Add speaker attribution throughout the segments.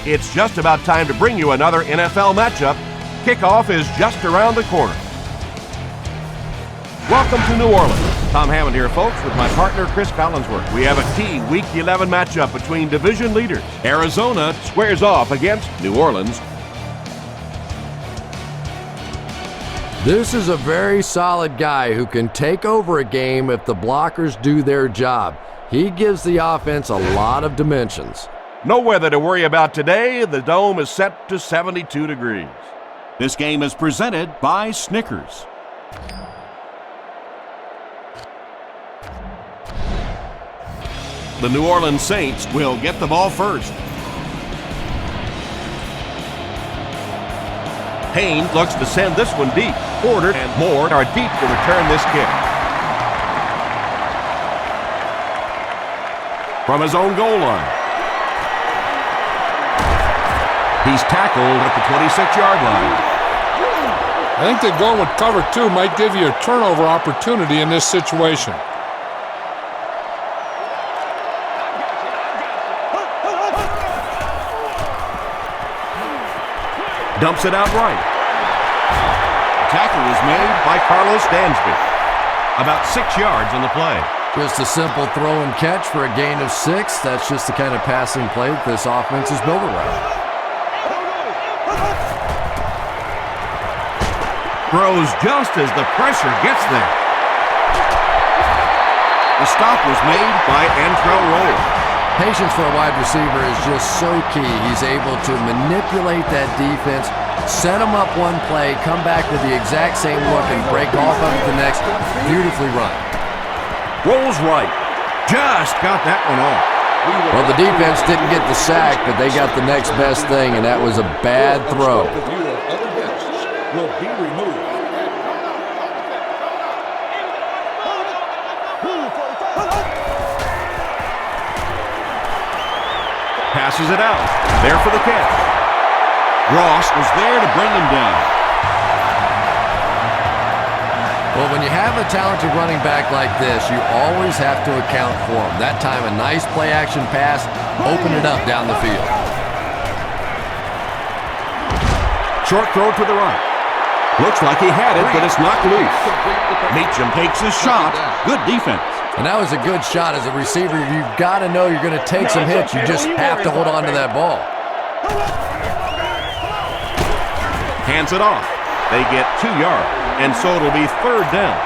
Speaker 1: It's just about time to bring you another NFL matchup. Kickoff is just around the corner. Welcome to New Orleans. Tom Hammond here, folks, with my partner, Chris Collinsworth. We have a key Week 11 matchup between division leaders. Arizona squares off against New Orleans.
Speaker 2: This is a very solid guy who can take over a game if the blockers do their job. He gives the offense a lot of dimensions.
Speaker 1: No weather to worry about today. The dome is set to 72 degrees.
Speaker 3: This game is presented by Snickers.
Speaker 1: The New Orleans Saints will get the ball first. Haynes looks to send this one deep. Porter and Moore are deep to return this kick. From his own goal line. He's tackled at the 26-yard line.
Speaker 4: I think that going with cover 2 might give you a turnover opportunity in this situation.
Speaker 1: Dumps it out right. Tackle was made by Carlos Dansby. About 6 yards on the play.
Speaker 2: Just a simple throw and catch for a gain of 6. That's just the kind of passing play that this offense is built around.
Speaker 1: Throws just as the pressure gets there. The stop was made by Antrell Roll.
Speaker 2: Patience for a wide receiver is just so key. He's able to manipulate that defense, set them up one play, come back with the exact same look, and break off of it the next. Beautifully run.
Speaker 1: Rolls right. Just got that one off.
Speaker 2: Well, the defense didn't get the sack, but they got the next best thing, and that was a bad throw.
Speaker 5: Will be removed.
Speaker 1: Passes it out. There for the catch. Ross was there to bring him down.
Speaker 2: Well, when you have a talented running back like this, you always have to account for him. That time, a nice play-action pass opened it up down the field.
Speaker 1: Short throw to the right. Looks like he had it, but it's knocked loose.
Speaker 3: Meacham takes his shot. Good defense.
Speaker 2: And that was a good shot. As a receiver, you've got to know you're going to take some hits. You just have to hold on to that ball.
Speaker 1: Hands it off. They get 2 yards, and so it'll be 3rd down.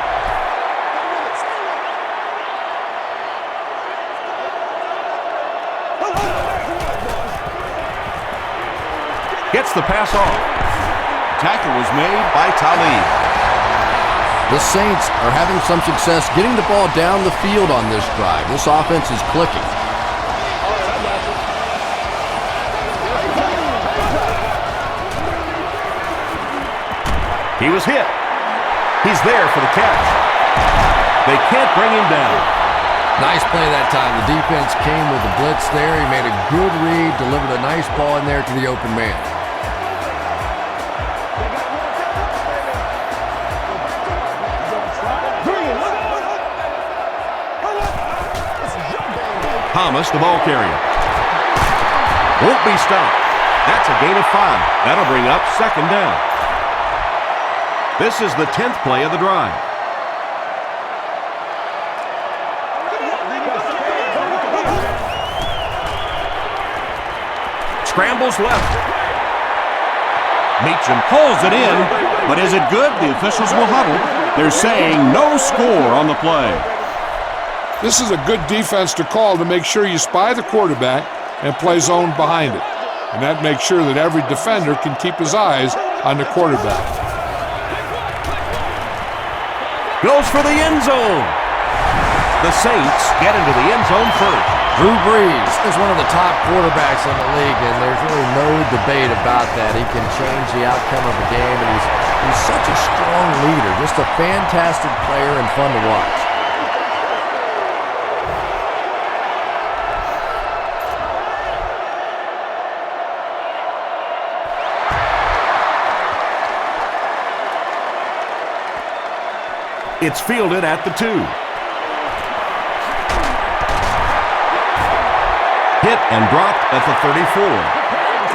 Speaker 1: Gets the pass off. Tackle was made by Talib.
Speaker 2: The Saints are having some success getting the ball down the field on this drive. This offense is clicking.
Speaker 1: He was hit. He's there for the catch. They can't bring him down.
Speaker 2: Nice play that time. The defense came with a blitz there. He made a good read, delivered a nice ball in there to the open man.
Speaker 1: Thomas, the ball carrier. Won't be stopped. That's a gain of 5. That'll bring up 2nd down. This is the 10th play of the drive. Scrambles left. Meacham pulls it in, but is it good? The officials will huddle. They're saying no score on the play.
Speaker 4: This is a good defense to call to make sure you spy the quarterback and play zone behind it. And that makes sure that every defender can keep his eyes on the quarterback.
Speaker 1: Goes for the end zone. The Saints get into the end zone first.
Speaker 2: Drew Brees is one of the top quarterbacks in the league, and there's really no debate about that. He can change the outcome of a game, and he's such a strong leader. Just a fantastic player and fun to watch.
Speaker 1: It's fielded at the 2. Hit and dropped at the 34.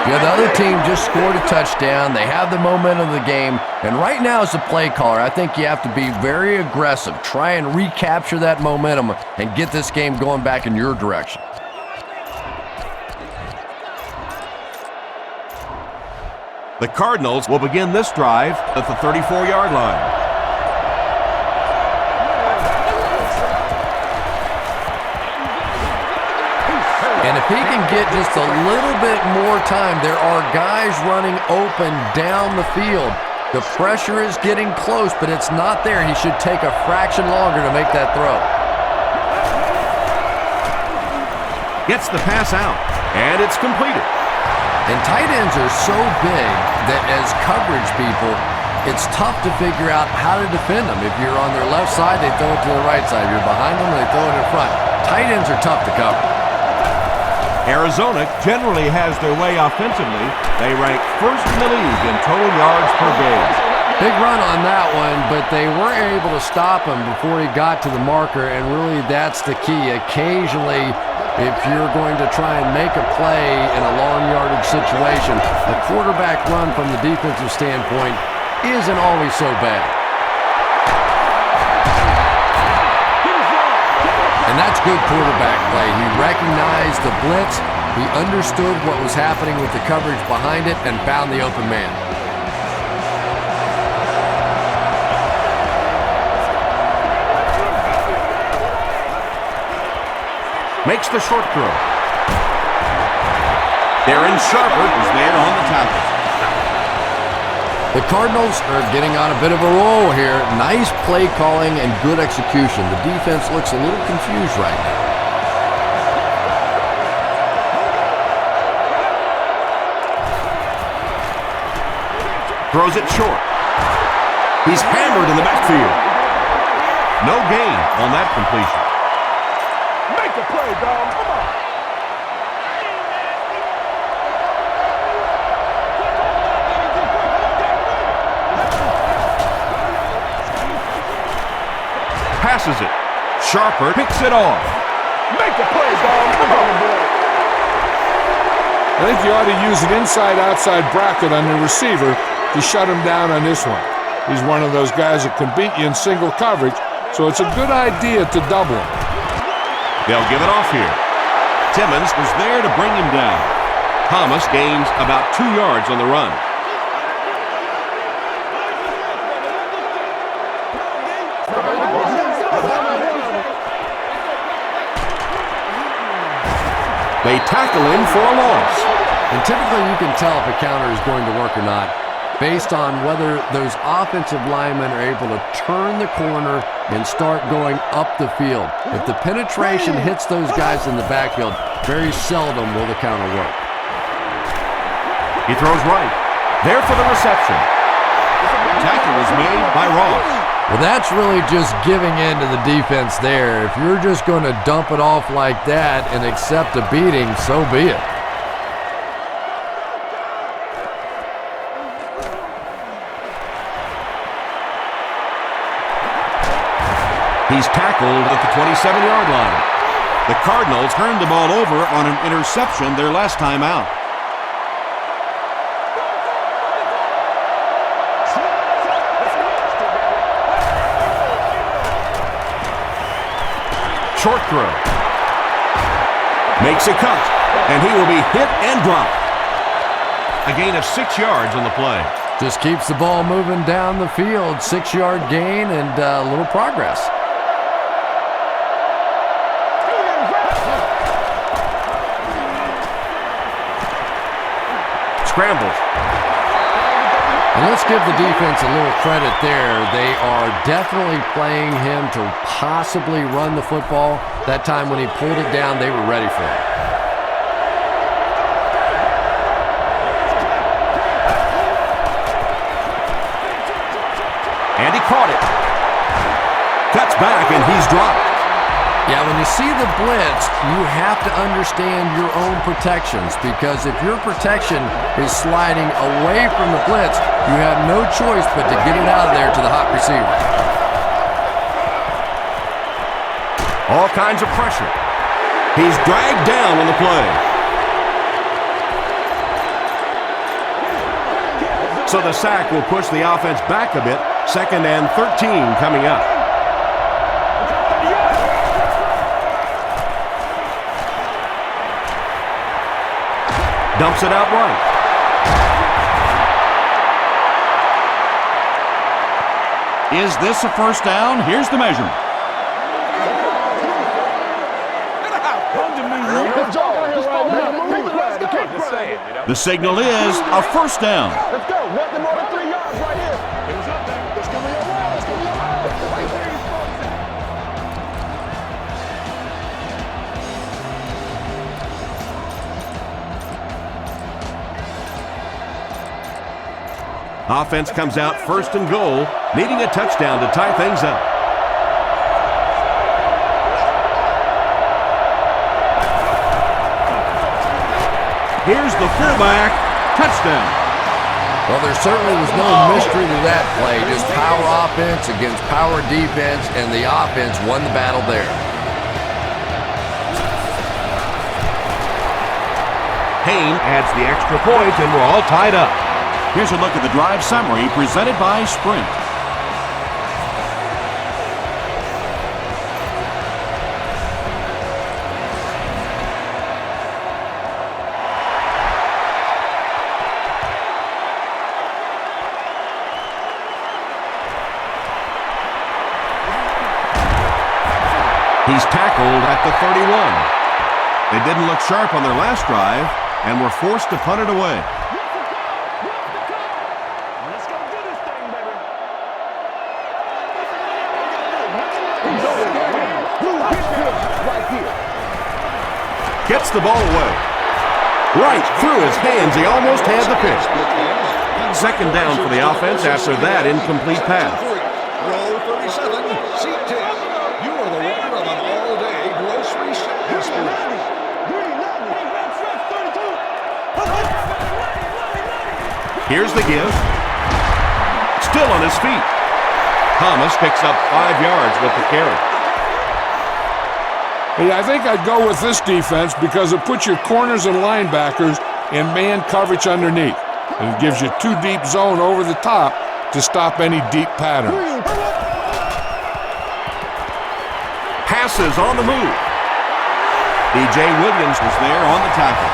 Speaker 2: Yeah, the other team just scored a touchdown. They have the momentum of the game. And right now as a play caller, I think you have to be very aggressive. Try and recapture that momentum and get this game going back in your direction.
Speaker 1: The Cardinals will begin this drive at the 34-yard line.
Speaker 2: And if he can get just a little bit more time, there are guys running open down the field. The pressure is getting close, but it's not there. He should take a fraction longer to make that throw.
Speaker 1: Gets the pass out, and it's completed.
Speaker 2: And tight ends are so big that as coverage people, it's tough to figure out how to defend them. If you're on their left side, they throw it to the right side. If you're behind them, they throw it in front. Tight ends are tough to cover.
Speaker 1: Arizona generally has their way offensively. They rank first in the league in total yards per game.
Speaker 2: Big run on that one, but they weren't able to stop him before he got to the marker, and really that's the key. Occasionally, if you're going to try and make a play in a long yardage situation, a quarterback run from the defensive standpoint isn't always so bad. And that's good quarterback play. He recognized the blitz, he understood what was happening with the coverage behind it, and found the open man.
Speaker 1: Makes the short throw. Darren Sharper is there on the tackle.
Speaker 2: The Cardinals are getting on a bit of a roll here. Nice play calling and good execution. The defense looks a little confused right now.
Speaker 1: Throws it short. He's hammered in the backfield. No gain on that completion.
Speaker 5: Make a play, dog. Come on.
Speaker 1: Passes it. Sharper picks it off.
Speaker 5: Make a play, dog. Come on, boy.
Speaker 4: I think you ought to use an inside-outside bracket on the receiver to shut him down on this one. He's one of those guys that can beat you in single coverage, so it's a good idea to double him.
Speaker 1: They'll give it off here. Timmons was there to bring him down. Thomas gains about 2 yards on the run. They tackle him for a loss.
Speaker 2: And typically you can tell if a counter is going to work or not based on whether those offensive linemen are able to turn the corner and start going up the field. If the penetration hits those guys in the backfield, very seldom will the counter work.
Speaker 1: He throws right. There for the reception. Tackle was made by Ross.
Speaker 2: Well, that's really just giving in to the defense there. If you're just going to dump it off like that and accept a beating, so be it.
Speaker 1: He's tackled at the 27-yard line. The Cardinals turned the ball over on an interception their last time out. Short throw. Makes a cut, and he will be hit and dropped. A gain of 6 yards on the play.
Speaker 2: Just keeps the ball moving down the field. 6-yard gain and a little progress.
Speaker 1: Scrambles.
Speaker 2: And let's give the defense a little credit there. They are definitely playing him to possibly run the football. That time when he pulled it down, they were ready for it.
Speaker 1: And he caught it. Cuts back, and he's dropped.
Speaker 2: Yeah, when you see the blitz, you have to understand your own protections, because if your protection is sliding away from the blitz, you have no choice but to get it out of there to the hot receiver.
Speaker 1: All kinds of pressure. He's dragged down on the play. So the sack will push the offense back a bit. 2nd and 13 coming up. Dumps it out right.
Speaker 3: Is this a first down? Here's the measurement. The signal is a first down.
Speaker 5: Let's go. Nothing more than 3 yards right here. It was up there. Let's go your way. Let's go your way. Right there.
Speaker 1: Offense comes out 1st and goal, needing a touchdown to tie things up. Here's the fullback. Touchdown.
Speaker 2: Well, there certainly was no mystery to that play. Just power offense against power defense, and the offense won the battle there.
Speaker 1: Hayne adds the extra point, and we're all tied up.
Speaker 3: Here's a look at the drive summary presented by Sprint.
Speaker 1: He's tackled at the 31. They didn't look sharp on their last drive and were forced to punt it away.
Speaker 5: Let's go do this thing, baby. Right here.
Speaker 1: Gets the ball away. Right through his hands. He almost had the pick. 2nd down for the offense after that incomplete pass.
Speaker 6: Row 37, seat 10. You are the winner of an all-day grocery shopping spree.
Speaker 1: Here's the give. Still on his feet. Thomas picks up 5 yards with the carry.
Speaker 4: Hey, I think I'd go with this defense because it puts your corners and linebackers in man coverage underneath. And it gives you 2 deep zone over the top to stop any deep pattern.
Speaker 1: Passes on the move. B.J. Williams was there on the tackle.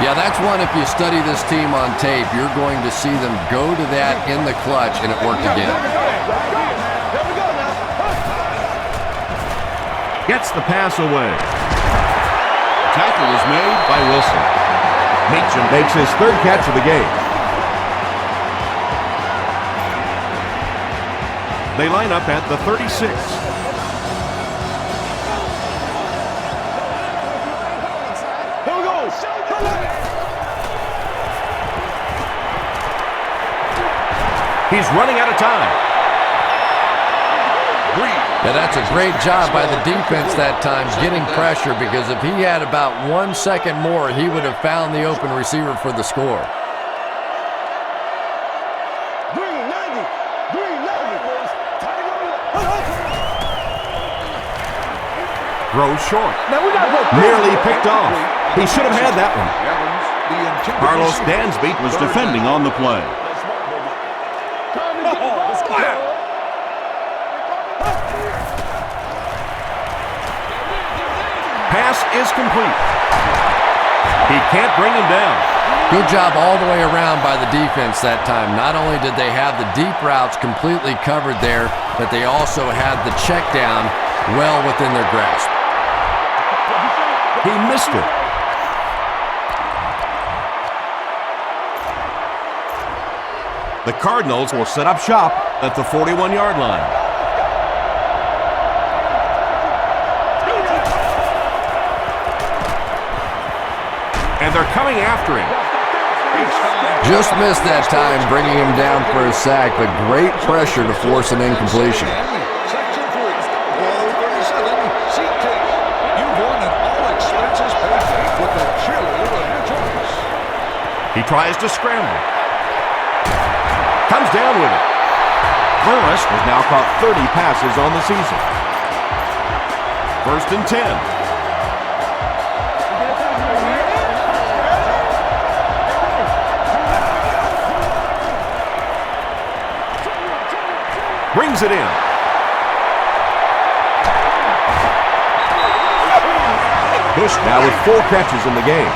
Speaker 2: Yeah, that's one, if you study this team on tape, you're going to see them go to that in the clutch, and it worked again.
Speaker 1: Gets the pass away. Tackle is made by Wilson. Meacham makes his 3rd catch of the game. They line up at the 36. He's running out of time.
Speaker 2: Yeah, that's a great job by the defense that time, getting pressure, because if he had about 1 second more, he would have found the open receiver for the score.
Speaker 1: Throws short. Nearly picked off. He should have had that one. Carlos Dansby
Speaker 3: Was defending on the play.
Speaker 1: Pass is complete. He can't bring him down.
Speaker 2: Good job all the way around by the defense that time. Not only did they have the deep routes completely covered there, but they also had the check down well within their grasp.
Speaker 1: He missed it. The Cardinals will set up shop at the 41-yard line. And they're coming after him.
Speaker 2: Just missed that time, bringing him down for a sack, but great pressure to force an incompletion.
Speaker 6: Section 3, row 37, seat 10. You've won an all-expenses paid trip with the cheerleader of your choice.
Speaker 1: He tries to scramble. Comes down with it. Burris has now caught 30 passes on the season. 1st and 10. Brings it in. Bush now with 4 catches in the game.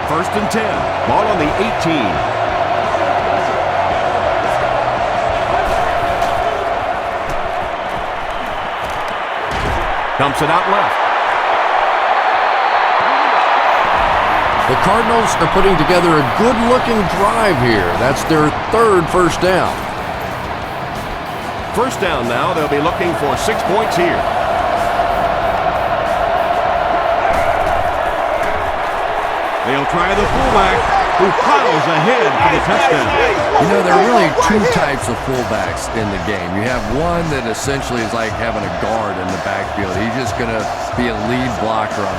Speaker 1: 1st and 10. Ball on the 18. Dumps it out left.
Speaker 2: The Cardinals are putting together a good-looking drive here. That's their 3rd first down.
Speaker 1: First down now. They'll be looking for 6 points here. They'll try the fullback, who piles ahead for the touchdown.
Speaker 2: You know, there are really 2 types of fullbacks in the game. You have one that essentially is like having a guard in the backfield. He's just going to be a lead blocker on.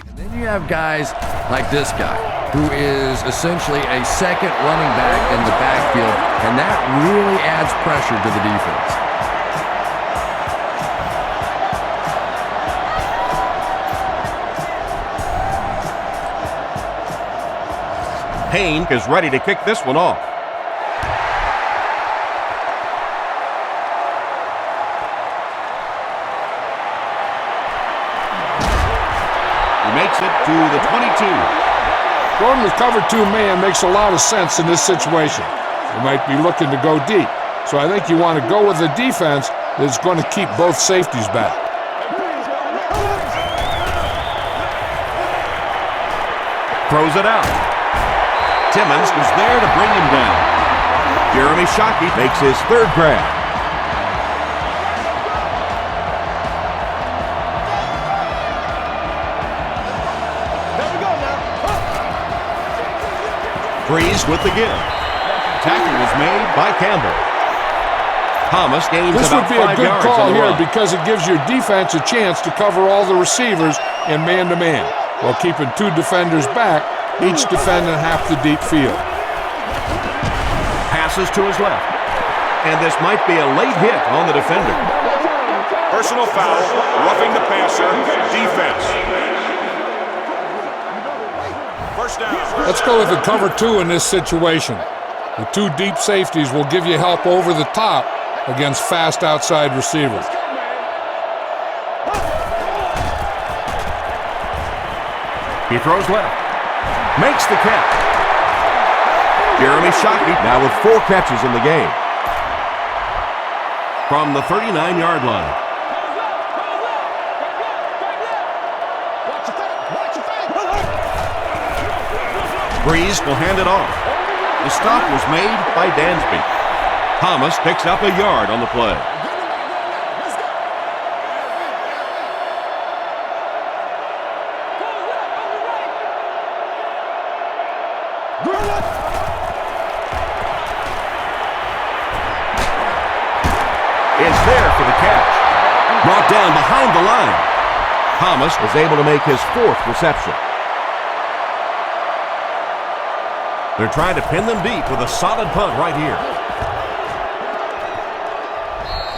Speaker 2: And then you have guys like this guy, who is essentially a second running back in the backfield, and that really adds pressure to the defense.
Speaker 1: Payne is ready to kick this one off. He makes it to the 22.
Speaker 4: Going with cover 2 man makes a lot of sense in this situation. You might be looking to go deep. So I think you want to go with a defense that's going to keep both safeties back.
Speaker 1: Throws it out. Timmons was there to bring him down. Jeremy Shockey makes his 3rd grab.
Speaker 5: There we go now.
Speaker 1: Breeze with the give. Tackle was made by Campbell. Thomas gains
Speaker 4: This
Speaker 1: about
Speaker 4: would be a
Speaker 1: 5
Speaker 4: good
Speaker 1: yards
Speaker 4: call
Speaker 1: on the
Speaker 4: here
Speaker 1: run.
Speaker 4: because it gives your defense a chance to cover all the receivers in man-to-man while keeping 2 defenders back, each defending half the deep field.
Speaker 1: Passes to his left. And this might be a late hit on the defender.
Speaker 6: Personal foul, roughing the passer, defense. First down.
Speaker 4: Let's go with the cover 2 in this situation. The 2 deep safeties will give you help over the top against fast outside receivers.
Speaker 1: He throws left. Makes the catch. Jeremy Shockey now with 4 catches in the game. From the 39-yard line. Breeze will hand it off. The stop was made by Dansby. Thomas picks up a yard on the play. Is there for the catch. Brought down behind the line. Thomas is able to make his 4th reception. They're trying to pin them deep with a solid punt right here.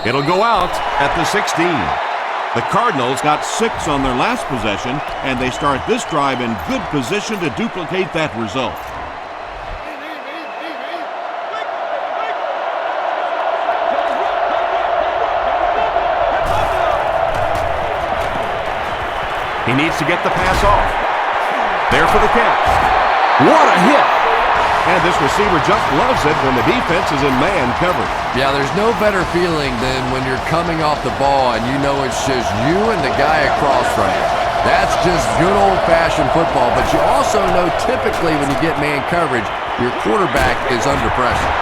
Speaker 1: It'll go out at the 16. The Cardinals got 6 on their last possession, and they start this drive in good position to duplicate that result. He needs to get the pass off. There for the catch. What a hit! And this receiver just loves it when the defense is in man coverage.
Speaker 2: Yeah, there's no better feeling than when you're coming off the ball and you know it's just you and the guy across from you. That's just good old-fashioned football, but you also know typically when you get man coverage, your quarterback is under pressure.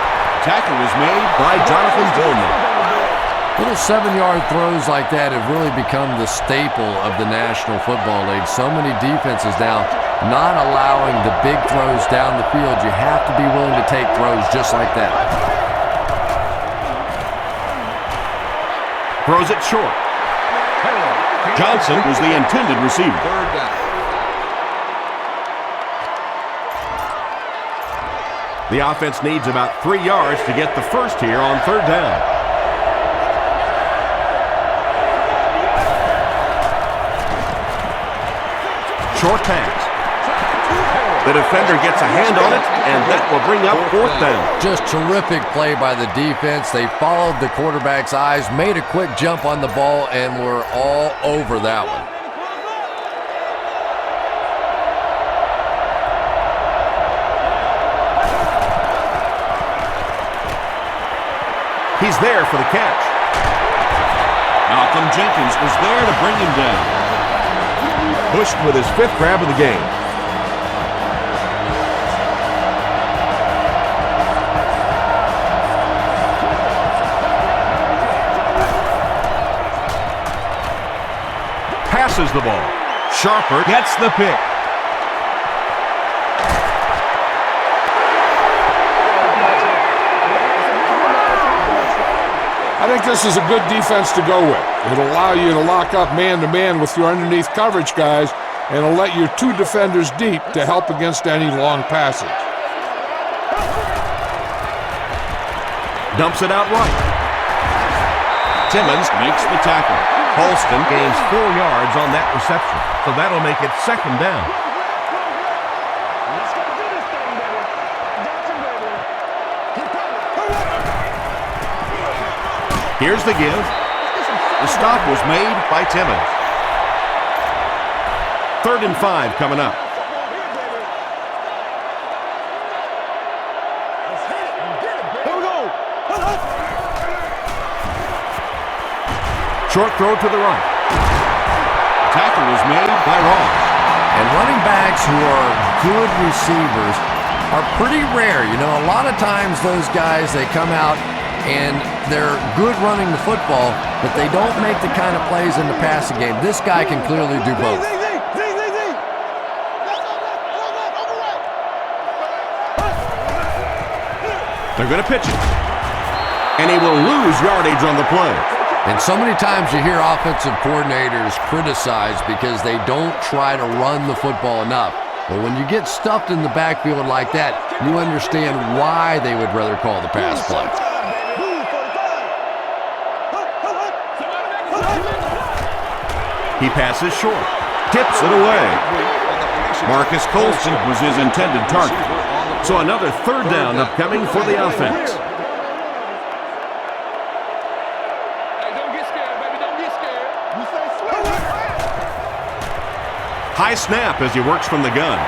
Speaker 1: Tackle was made by Jonathan Dillman.
Speaker 2: Little 7-yard throws like that have really become the staple of the National Football League. So many defenses now not allowing the big throws down the field. You have to be willing to take throws just like that.
Speaker 1: Throws it short. Johnson was the intended receiver.
Speaker 6: 3rd down.
Speaker 1: The offense needs about 3 yards to get the first here on 3rd down. Short pass. The defender gets a hand on it, and that will bring up 4th down.
Speaker 2: Just terrific play by the defense. They followed the quarterback's eyes, made a quick jump on the ball, and were all over that one.
Speaker 1: He's there for the catch.
Speaker 3: Malcolm Jenkins was there to bring him down.
Speaker 1: Pushed with his 5th grab of the game. Passes the ball. Sharper gets the pick.
Speaker 4: I think this is a good defense to go with. It'll allow you to lock up man-to-man with your underneath coverage guys, and it'll let your 2 defenders deep to help against any long passage.
Speaker 1: Dumps it out right. Timmons
Speaker 3: Makes the tackle.
Speaker 1: Holston gains 4 yards on that reception, so that'll make it 2nd down. Here's the give. The stop was made by Timmons. 3rd and 5 coming up. Short throw to the right.
Speaker 3: Tackle was made by Ross.
Speaker 2: And running backs who are good receivers are pretty rare. You know, a lot of times those guys, they come out and they're good running the football, but they don't make the kind of plays in the passing game. This guy can clearly do both.
Speaker 1: They're going to pitch it. And he will lose yardage on the play.
Speaker 2: And so many times you hear offensive coordinators criticized because they don't try to run the football enough. But when you get stuffed in the backfield like that, you understand why they would rather call the pass play.
Speaker 1: He passes short. Tips it away. Marcus Colston
Speaker 3: was his intended target.
Speaker 1: So another 3rd down upcoming for the offense. High snap as he works from the gun.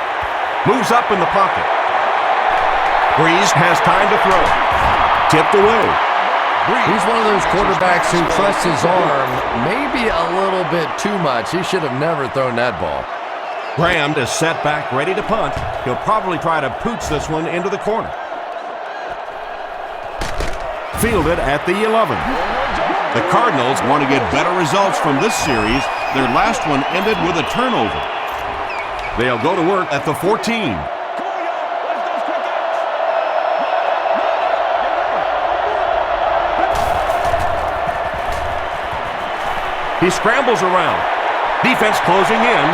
Speaker 1: Moves up in the pocket. Breeze has time to throw. Tipped away.
Speaker 2: He's one of those quarterbacks who trusts his arm maybe a little bit too much. He should have never thrown that ball.
Speaker 1: Graham is set back, ready to punt. He'll probably try to pooch this one into the corner. Fielded at the 11.
Speaker 3: The Cardinals want to get better results from this series. Their last one ended with a turnover.
Speaker 1: They'll go to work at the 14. He scrambles around. Defense closing in.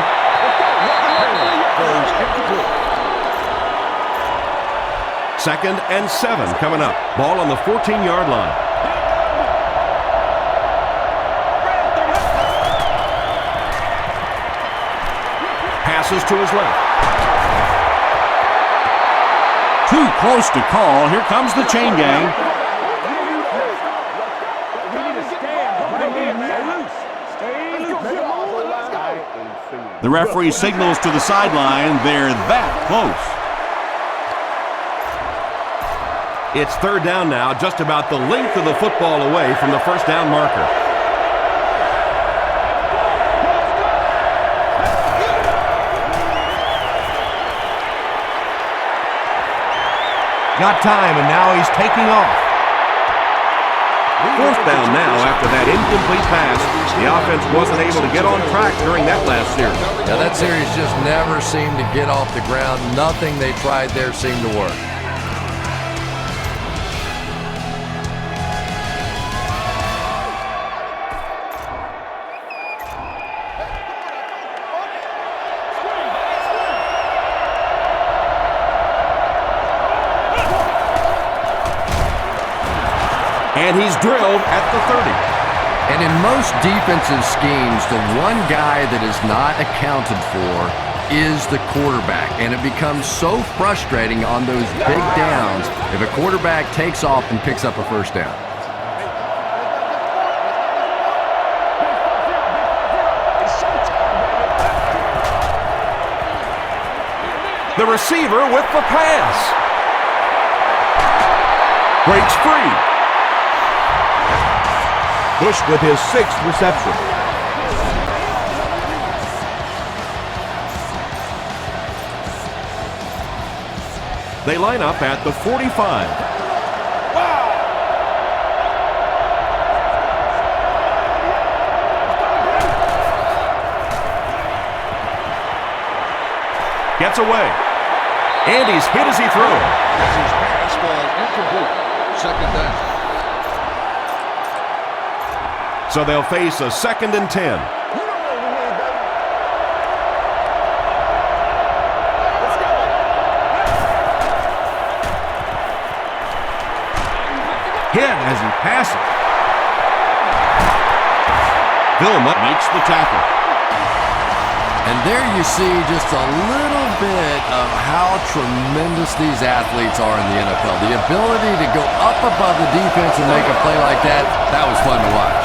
Speaker 1: 2nd and 7 coming up. Ball on the 14-yard line. Passes to his left.
Speaker 3: Too close to call. Here comes the chain gang. The referee signals to the sideline. They're that close.
Speaker 1: It's 3rd down now, just about the length of the football away from the 1st down marker. Got time, and now he's taking off. 4th down now after that incomplete pass. The offense wasn't able to get on track during that last series.
Speaker 2: Now that series just never seemed to get off the ground. Nothing they tried there seemed to work.
Speaker 1: And he's drilled at the 30.
Speaker 2: And in most defensive schemes, the one guy that is not accounted for is the quarterback, and it becomes so frustrating on those big downs if a quarterback takes off and picks up a first down.
Speaker 1: The receiver with the pass. Breaks free. Bush with his 6th reception. They line up at the 45. Gets away. And he's hit as he throws.
Speaker 6: His pass ball incomplete. Second down.
Speaker 1: So they'll face a 2nd and 10. Hit as he passes. Vilma makes the tackle.
Speaker 2: And there you see just a little bit of how tremendous these athletes are in the NFL. The ability to go up above the defense and make a play like that, that was fun to watch.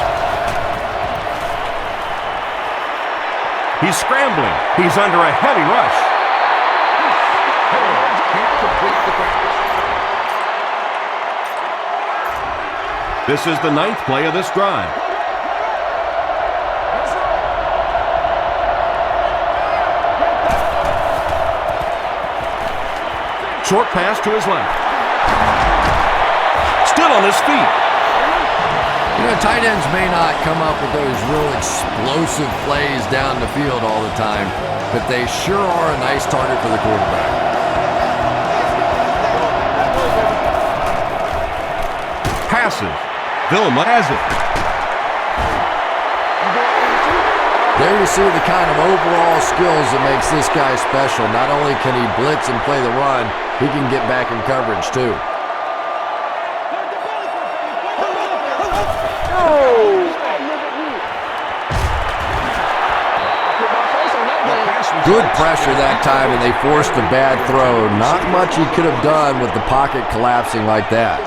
Speaker 1: He's scrambling. He's under a heavy rush.
Speaker 6: Can't complete the pass.
Speaker 1: This is the 9th play of this drive. Short pass to his left. Still on his feet.
Speaker 2: You know, tight ends may not come up with those real explosive plays down the field all the time, but they sure are a nice target for the quarterback.
Speaker 1: Passes. Vilma has it.
Speaker 2: There you see the kind of overall skills that makes this guy special. Not only can he blitz and play the run, he can get back in coverage too. Good pressure that time, and they forced a bad throw. Not much he could have done with the pocket collapsing like that.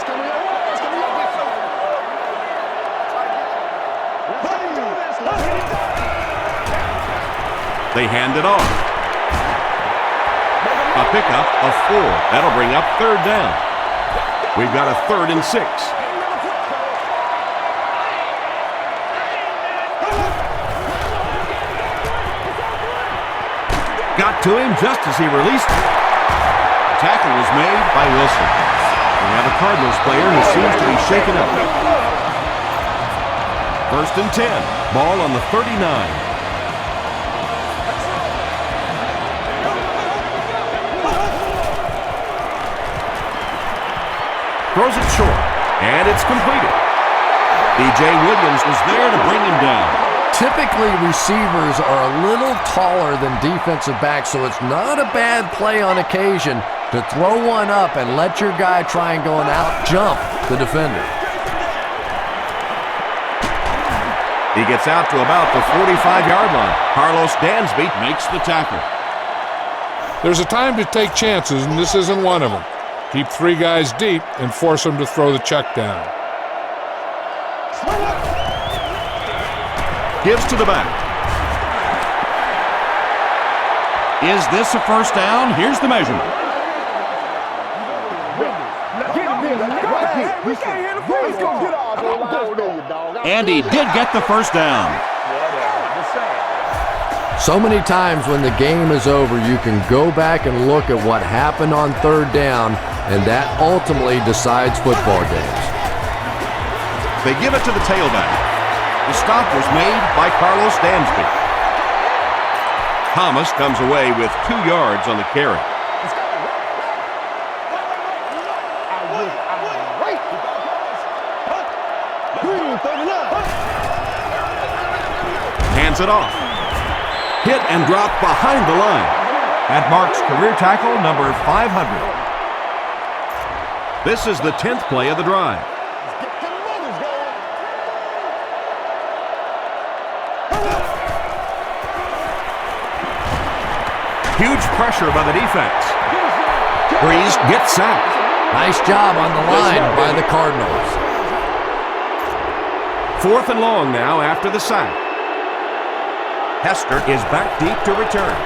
Speaker 1: They hand it off. A pickup of 4. That'll bring up 3rd down. We've got a 3rd and 6. Got to him just as he released it. The tackle was made by Wilson. We have a Cardinals player who seems to be shaken up. 1st and 10. Ball on the 39. Throws it short, and it's completed. B.J. Williams was there to bring him down.
Speaker 2: Typically, receivers are a little taller than defensive backs, so it's not a bad play on occasion to throw one up and let your guy try and go and out-jump the defender.
Speaker 1: He gets out to about the 45-yard line. Carlos Dansby makes the tackle.
Speaker 4: There's a time to take chances, and this isn't one of them. Keep 3 guys deep and force them to throw the check down.
Speaker 1: Gives to the back. Is this a first down? Here's the measurement. And he did get the first down.
Speaker 2: So many times when the game is over, you can go back and look at what happened on 3rd down, and that ultimately decides football games.
Speaker 1: They give it to the tailback. The stop was made by Carlos Dansby. Thomas comes away with 2 yards on the carry. Hands it off. Hit and dropped behind the line. That marks career tackle number 500. This is the 10th play of the drive. Huge pressure by the defense. Breeze gets sacked.
Speaker 2: Nice job on the line by the Cardinals.
Speaker 1: 4th and long now after the sack. Hester is back deep to return.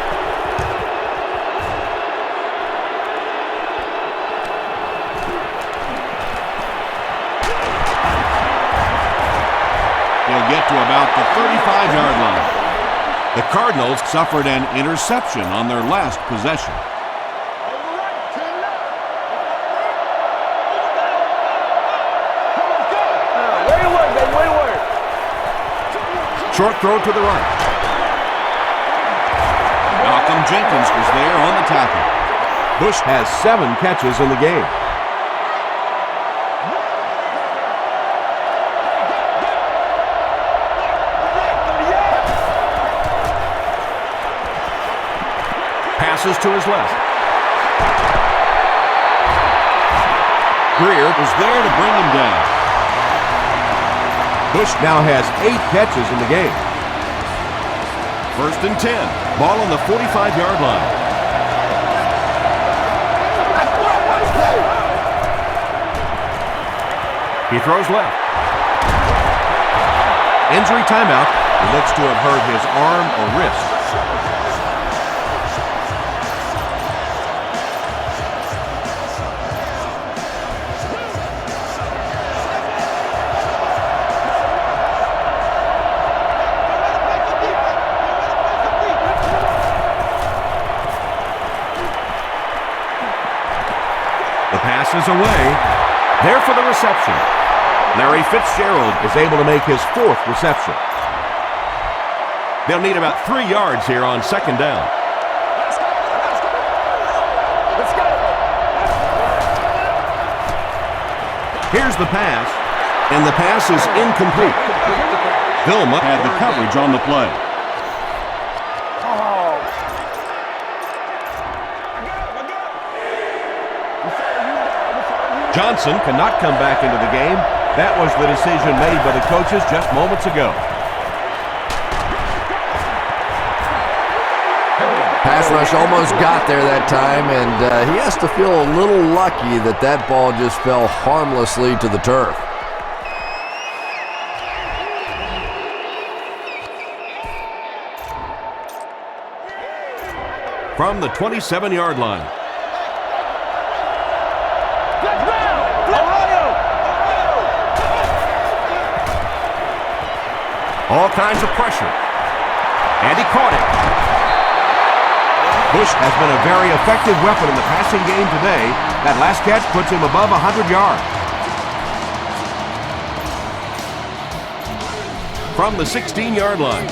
Speaker 3: He'll get to about the 35-yard line. The Cardinals suffered an interception on their last possession.
Speaker 5: Way to work, baby. Way to work.
Speaker 1: Short throw to the right.
Speaker 3: Malcolm Jenkins was there on the tackle.
Speaker 1: Bush has 7 catches in the game. Passes to his left.
Speaker 3: Greer was there to bring him down.
Speaker 1: Bush now has 8 catches in the game.
Speaker 3: 1st and 10. Ball on the 45-yard line.
Speaker 1: He throws left. Injury timeout. He looks to have hurt his arm or wrist. The pass is away. There for the reception. Larry Fitzgerald is able to make his 4th reception. They'll need about 3 yards here on 2nd down.
Speaker 5: Let's go.
Speaker 1: Here's the pass, and the pass is incomplete.
Speaker 3: Vilma had the coverage on the play.
Speaker 1: Johnson cannot come back into the game. That was the decision made by the coaches just moments ago.
Speaker 2: Pass rush almost got there that time, and he has to feel a little lucky that that ball just fell harmlessly to the turf.
Speaker 1: From the 27-yard line. All kinds of pressure. And he caught it. Bush has been a very effective weapon in the passing game today. That last catch puts him above 100 yards. From the 16-yard line.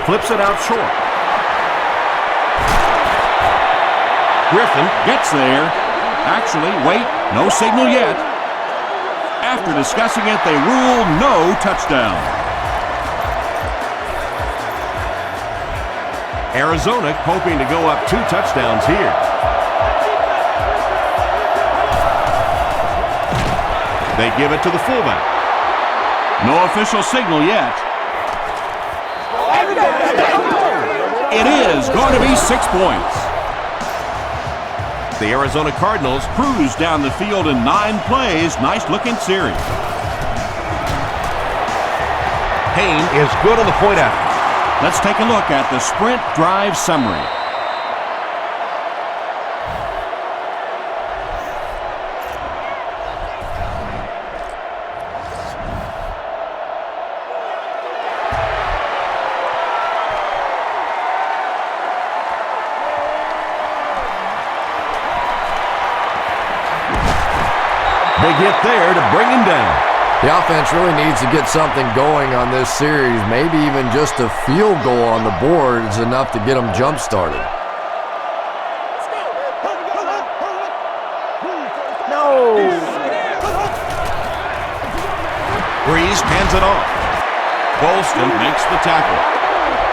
Speaker 1: Flips it out short.
Speaker 3: Griffin gets there. Actually, wait, no signal yet. After discussing it, they rule no touchdown.
Speaker 1: Arizona hoping to go up 2 touchdowns here. They give it to the fullback.
Speaker 3: No official signal yet. It is going to be 6 points.
Speaker 1: The Arizona Cardinals
Speaker 3: Cruise down the field in 9 plays. Nice-looking series.
Speaker 1: Payne is good on the point after.
Speaker 3: Let's take a look at the sprint drive summary.
Speaker 1: Big hit there to bring him down.
Speaker 2: The offense really needs to get something going on this series. Maybe even just a field goal on the board is enough to get them jump-started.
Speaker 5: No.
Speaker 1: Breeze hands it off.
Speaker 3: Golston makes the tackle.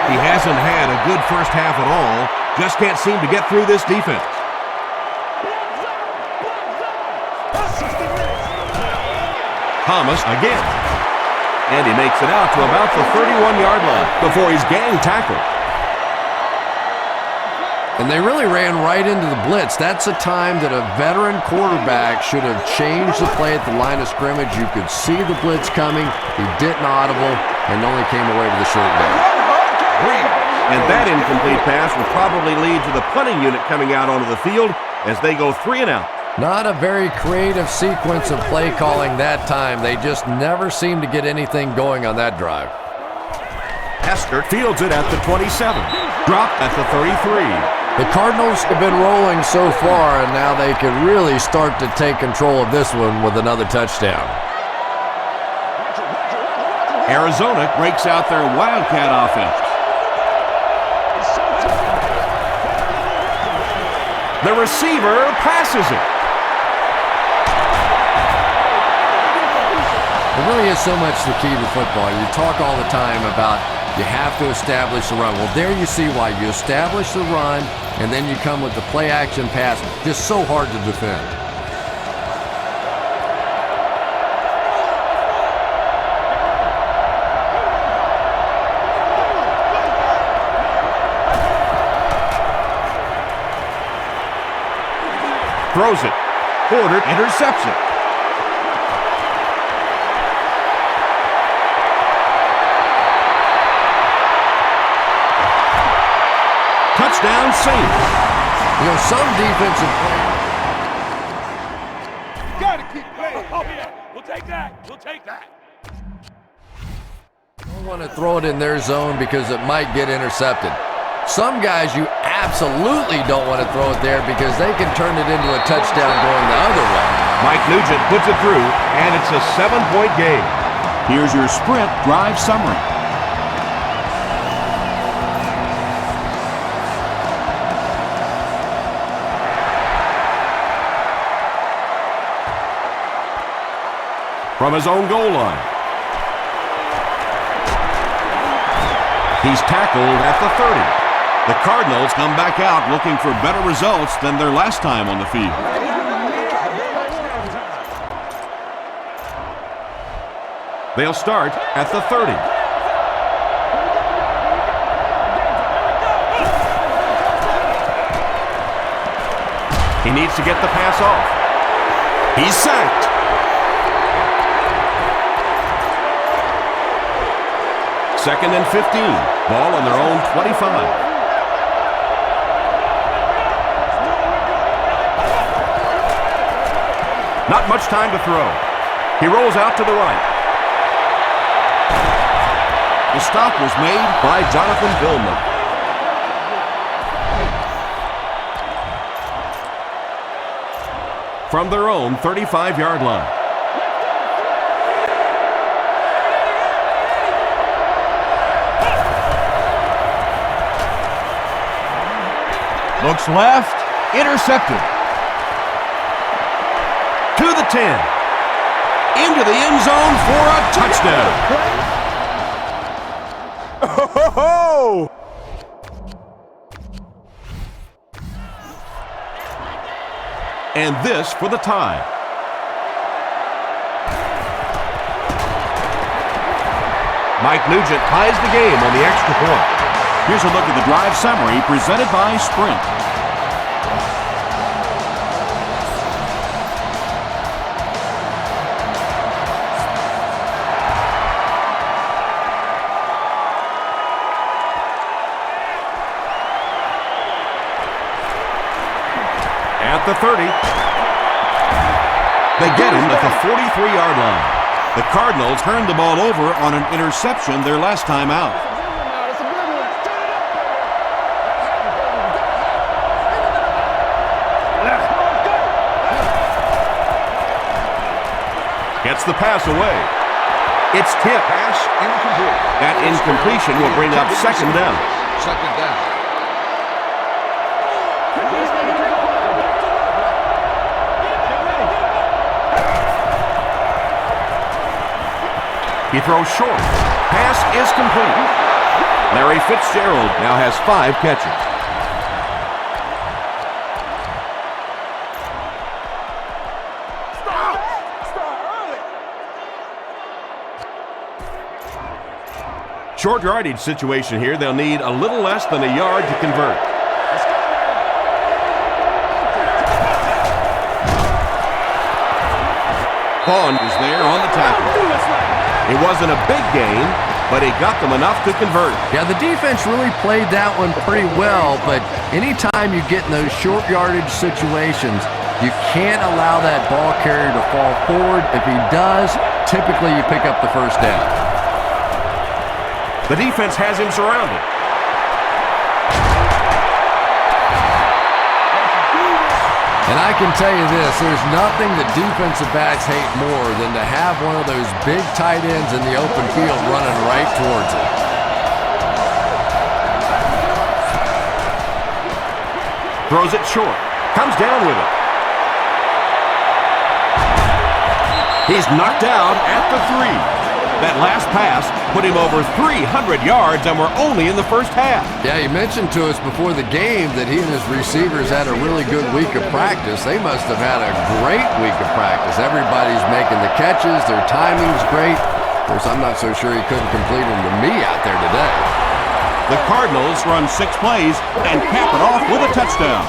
Speaker 1: He hasn't had a good first half at all. Just can't seem to get through this defense. Thomas again. And he makes it out to about the 31-yard line before he's gang tackled.
Speaker 2: And they really ran right into the blitz. That's a time that a veteran quarterback should have changed the play at the line of scrimmage. You could see the blitz coming. He didn't audible and only came away with a short gain.
Speaker 1: And that incomplete pass will probably lead to the punting unit coming out onto the field as they go 3 and out.
Speaker 2: Not a very creative sequence of play calling that time. They just never seemed to get anything going on that drive.
Speaker 1: Hester fields it at the 27. Dropped at the 33.
Speaker 2: The Cardinals have been rolling so far, and now they can really start to take control of this one with another touchdown.
Speaker 3: Arizona breaks out their Wildcat offense.
Speaker 1: The receiver passes it.
Speaker 2: It really is so much the key to football. You talk all the time about you have to establish the run. Well, there you see why. You establish the run, and then you come with the play-action pass. Just so hard to defend.
Speaker 1: Throws it. Porter intercepts it. Touchdown Saints.
Speaker 2: You know, some defensive players.
Speaker 5: Gotta keep playing. Oh, yeah. We'll take that. We'll take that.
Speaker 2: Don't want to throw it in their zone because it might get intercepted. Some guys you absolutely don't want to throw it there because they can turn it into a touchdown going the other way.
Speaker 1: Mike Nugent puts it through, and it's a 7-point game.
Speaker 3: Here's your Sprint drive summary.
Speaker 1: From his own goal line. He's tackled at the 30. The Cardinals come back out looking for better results than their last time on the field. They'll start at the 30. He needs to get the pass off. He's sacked. Second and 15. Ball on their own 25. Not much time to throw. He rolls out to the right. The stop was made by Jonathan Vilma. From their own 35-yard line. Looks left, intercepted. To the 10. Into the end zone for a touchdown.
Speaker 5: Oh!
Speaker 1: And this for the tie. Mike Nugent ties the game on the extra point.
Speaker 3: Here's a look at the drive summary presented by Sprint.
Speaker 1: At the 30. They get him at the 43-yard line. The Cardinals turned the ball over on an interception their last time out. Gets the pass away. It's tipped.
Speaker 6: Pass incomplete.
Speaker 1: That incompletion will bring up second down.
Speaker 6: Second down.
Speaker 1: He throws short. Pass is complete. Larry Fitzgerald now has 5 catches. Short yardage situation here. They'll need a little less than a yard to convert. Vaughn was there on the tackle. It wasn't a big gain, but he got them enough to convert.
Speaker 2: Yeah, the defense really played that one pretty well, but anytime you get in those short yardage situations, you can't allow that ball carrier to fall forward. If he does, typically you pick up the first down.
Speaker 1: The defense has him surrounded.
Speaker 2: And I can tell you this, there's nothing that defensive backs hate more than to have one of those big tight ends in the open field running right towards it.
Speaker 1: Throws it short. Comes down with it. He's knocked out at the 3. That last pass put him over 300 yards, and we're only in the first half.
Speaker 2: Yeah, he mentioned to us before the game that he and his receivers had a really good week of practice. They must have had a great week of practice. Everybody's making the catches. Their timing's great. Of course, I'm not so sure he couldn't complete them to me out there today.
Speaker 3: The Cardinals run 6 plays and cap it off with a touchdown.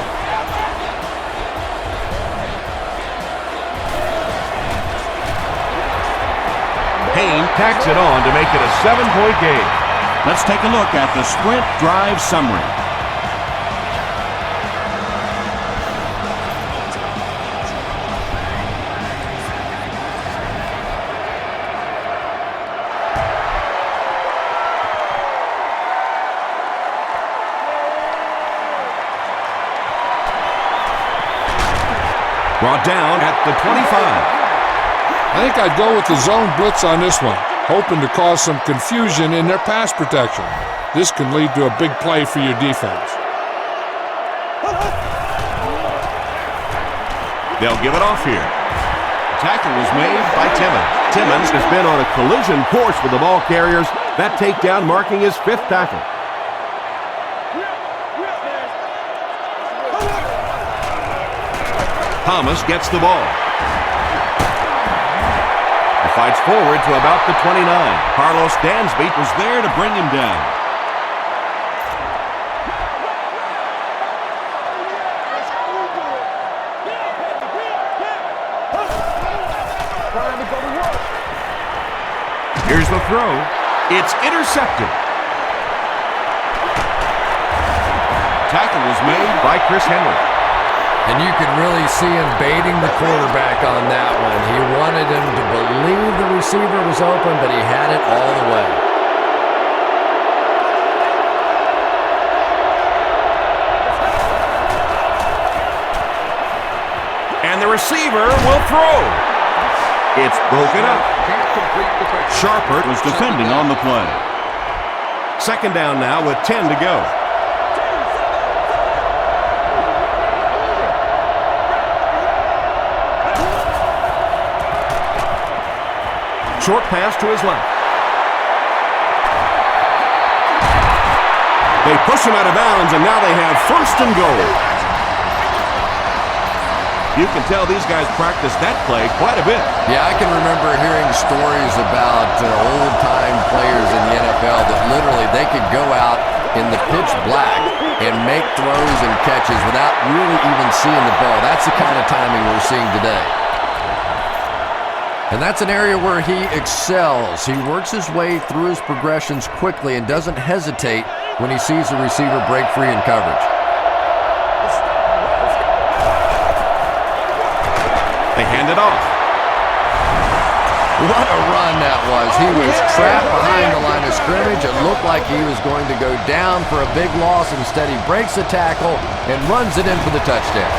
Speaker 1: Payne tacks it on to make it a 7-point game.
Speaker 3: Let's take a look at the sprint drive summary.
Speaker 1: Brought down at the 25.
Speaker 4: I think I'd go with the zone blitz on this one, hoping to cause some confusion in their pass protection. This can lead to a big play for your defense.
Speaker 1: They'll give it off here. Tackle was made by Timmons. Timmons has been on a collision course with the ball carriers. That takedown marking his 5th tackle. Thomas gets the ball. He fights forward to about the 29. Carlos Dansby was there to bring him down. Here's the throw. It's intercepted. Tackle was made by Chris Henry.
Speaker 2: And you could really see him baiting the quarterback on that one. He wanted him to believe the receiver was open, but he had it all the way.
Speaker 1: And the receiver will throw. It's broken up.
Speaker 3: Sharper was defending on the play.
Speaker 1: 2nd down now with 10 to go. Short pass to his left. They push him out of bounds, and now they have 1st and goal. You can tell these guys practice that play quite a bit.
Speaker 2: Yeah, I can remember hearing stories about old-time players in the NFL that literally they could go out in the pitch black and make throws and catches without really even seeing the ball. That's the kind of timing we're seeing today. And that's an area where he excels. He works his way through his progressions quickly and doesn't hesitate when he sees the receiver break free in coverage.
Speaker 1: They hand it off.
Speaker 2: What a run that was. He was trapped behind the line of scrimmage. It looked like he was going to go down for a big loss. Instead, he breaks the tackle and runs it in for the touchdown.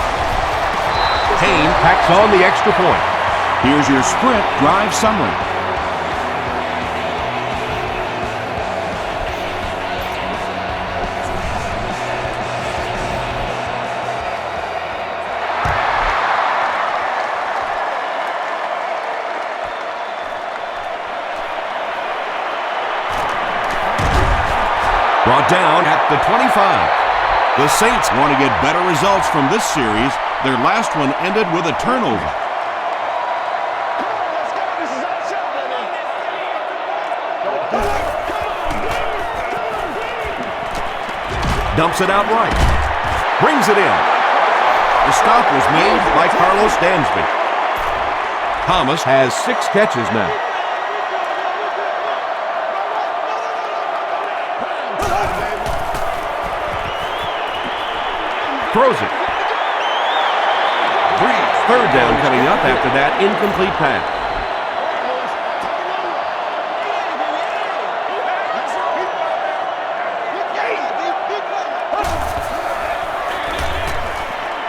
Speaker 1: Payne packs on the extra point.
Speaker 3: Here's your sprint drive summary.
Speaker 1: Brought down at the 25.
Speaker 3: The Saints want to get better results from this series. Their last one ended with a turnover.
Speaker 1: Dumps it out right. Brings it in. The stop was made by Carlos Dansby. Thomas has 6 catches now. Throws it. Third down coming up after that incomplete pass.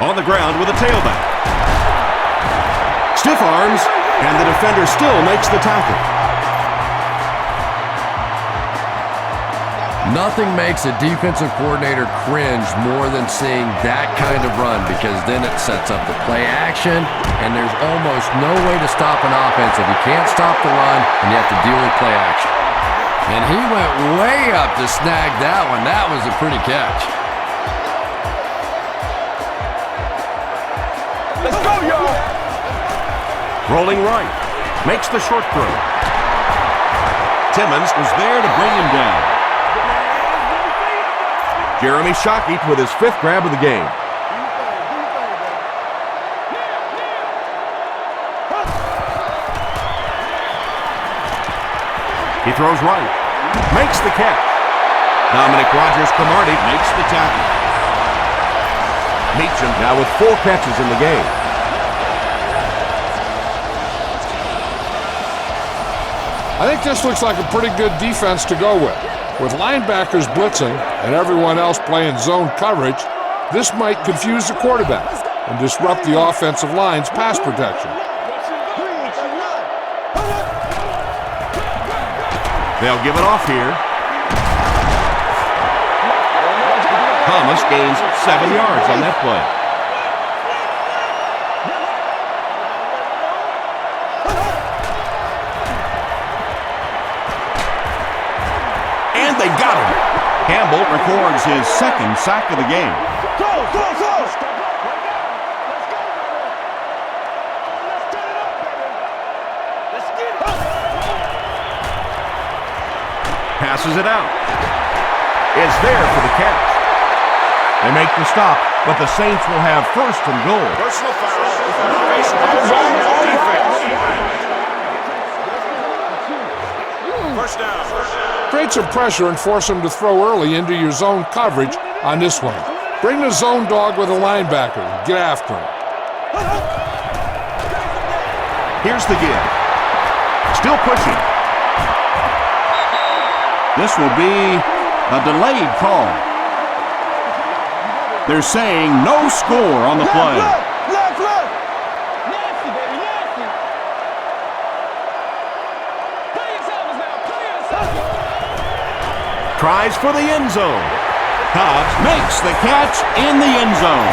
Speaker 1: On the ground with a tailback. Stiff arms, and the defender still makes the tackle.
Speaker 2: Nothing makes a defensive coordinator cringe more than seeing that kind of run, because then it sets up the play action, and there's almost no way to stop an offense if you can't stop the run and you have to deal with play action. And he went way up to snag that one. That was a pretty catch.
Speaker 5: Let's go, y'all!
Speaker 1: Rolling right. Makes the short throw. Timmons was there to bring him down. Jeremy Shockey with his 5th grab of the game. He throws right. Makes the catch. Dominic Rodgers-Cromartie makes the tackle. Meacham now with 4 catches in the game.
Speaker 4: I think this looks like a pretty good defense to go with. With linebackers blitzing and everyone else playing zone coverage, this might confuse the quarterback and disrupt the offensive line's pass protection.
Speaker 1: They'll give it off here. Thomas gains 7 yards on that play. And they got him.
Speaker 3: Campbell records his 2nd sack of the game.
Speaker 5: Go, go, go!
Speaker 1: Passes it out. It's there for the catch. They make the stop, but the Saints will have 1st and goal.
Speaker 6: Personal foul. Zone defense. First down.
Speaker 4: Create some pressure and force them to throw early into your zone coverage on this one. Bring the zone dog with a linebacker. Get after him.
Speaker 1: Here's the give. Still pushing.
Speaker 3: This will be a delayed call. They're saying no score on the play.
Speaker 5: Left.
Speaker 7: Nasty, baby, nasty. Play yourselves now, play yourselves.
Speaker 1: Tries for the end zone.
Speaker 3: Cobbs makes the catch in the end zone.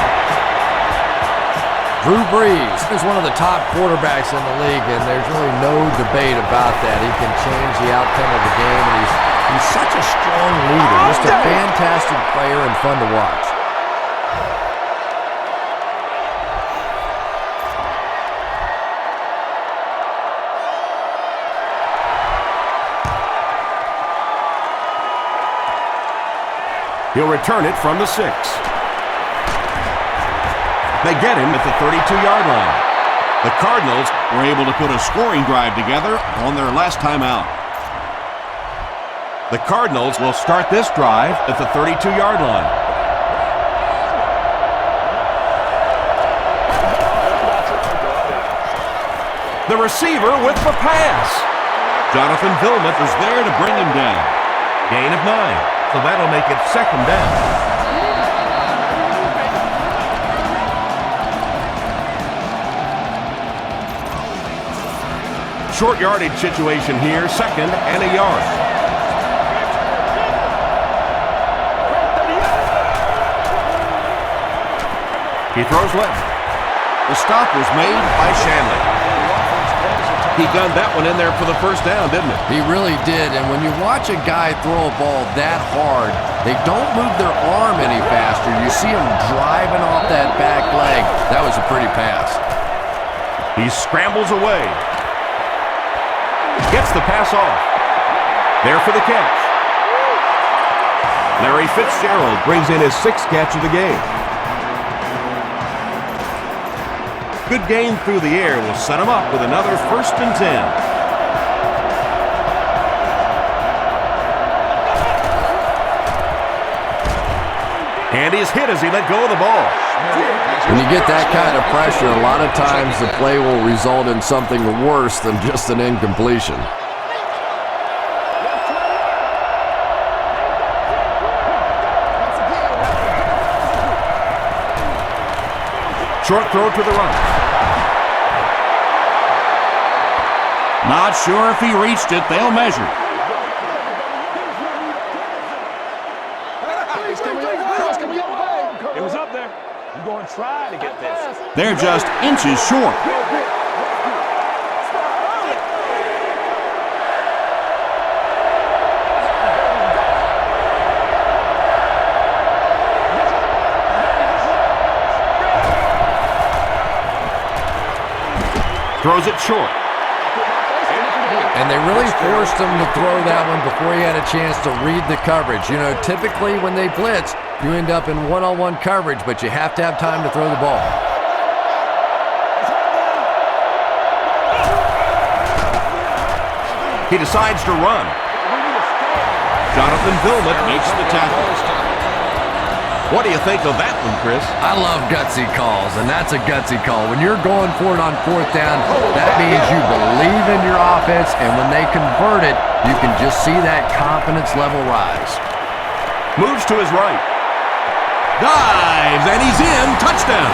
Speaker 2: Drew Brees is one of the top quarterbacks in the league, and there's really no debate about that. He can change the outcome of the game, and he's such a strong leader, just a fantastic player and fun to watch.
Speaker 1: He'll return it from the 6. They get him at the 32-yard line.
Speaker 3: The Cardinals were able to put a scoring drive together on their last time out.
Speaker 1: The Cardinals will start this drive at the 32-yard line. The receiver with the pass. Jonathan Vilmet is there to bring him down. Gain of 9. So that'll make it 2nd down. Short yardage situation here, 2nd and a yard. He throws left. The stop was made by Shanley. He gunned that one in there for the 1st down, didn't it?
Speaker 2: He really did, and when you watch a guy throw a ball that hard, they don't move their arm any faster. You see him driving off that back leg. That was a pretty pass.
Speaker 1: He scrambles away. Gets the pass off. There for the catch. Larry Fitzgerald brings in his 6th catch of the game. Good gain through the air will set him up with another 1st and 10. And he's hit as he let go of the ball.
Speaker 2: When you get that kind of pressure, a lot of times the play will result in something worse than just an incompletion.
Speaker 1: Short throw to the right.
Speaker 3: Not sure if he reached it. They'll measure.
Speaker 5: It was up there. You're going to try to get this.
Speaker 3: They're just inches short.
Speaker 1: Throws it short.
Speaker 2: And they really forced him to throw that one before he had a chance to read the coverage. You know, typically when they blitz, you end up in one-on-one coverage, but you have to have time to throw the ball.
Speaker 1: He decides to run. Jonathan Vilmet makes the tackle. What do you think of that one, Chris?
Speaker 2: I love gutsy calls, and that's a gutsy call. When you're going for it on 4th down, that means you believe in your offense, and when they convert it, you can just see that confidence level rise.
Speaker 1: Moves to his right. Dives, and he's in. Touchdown.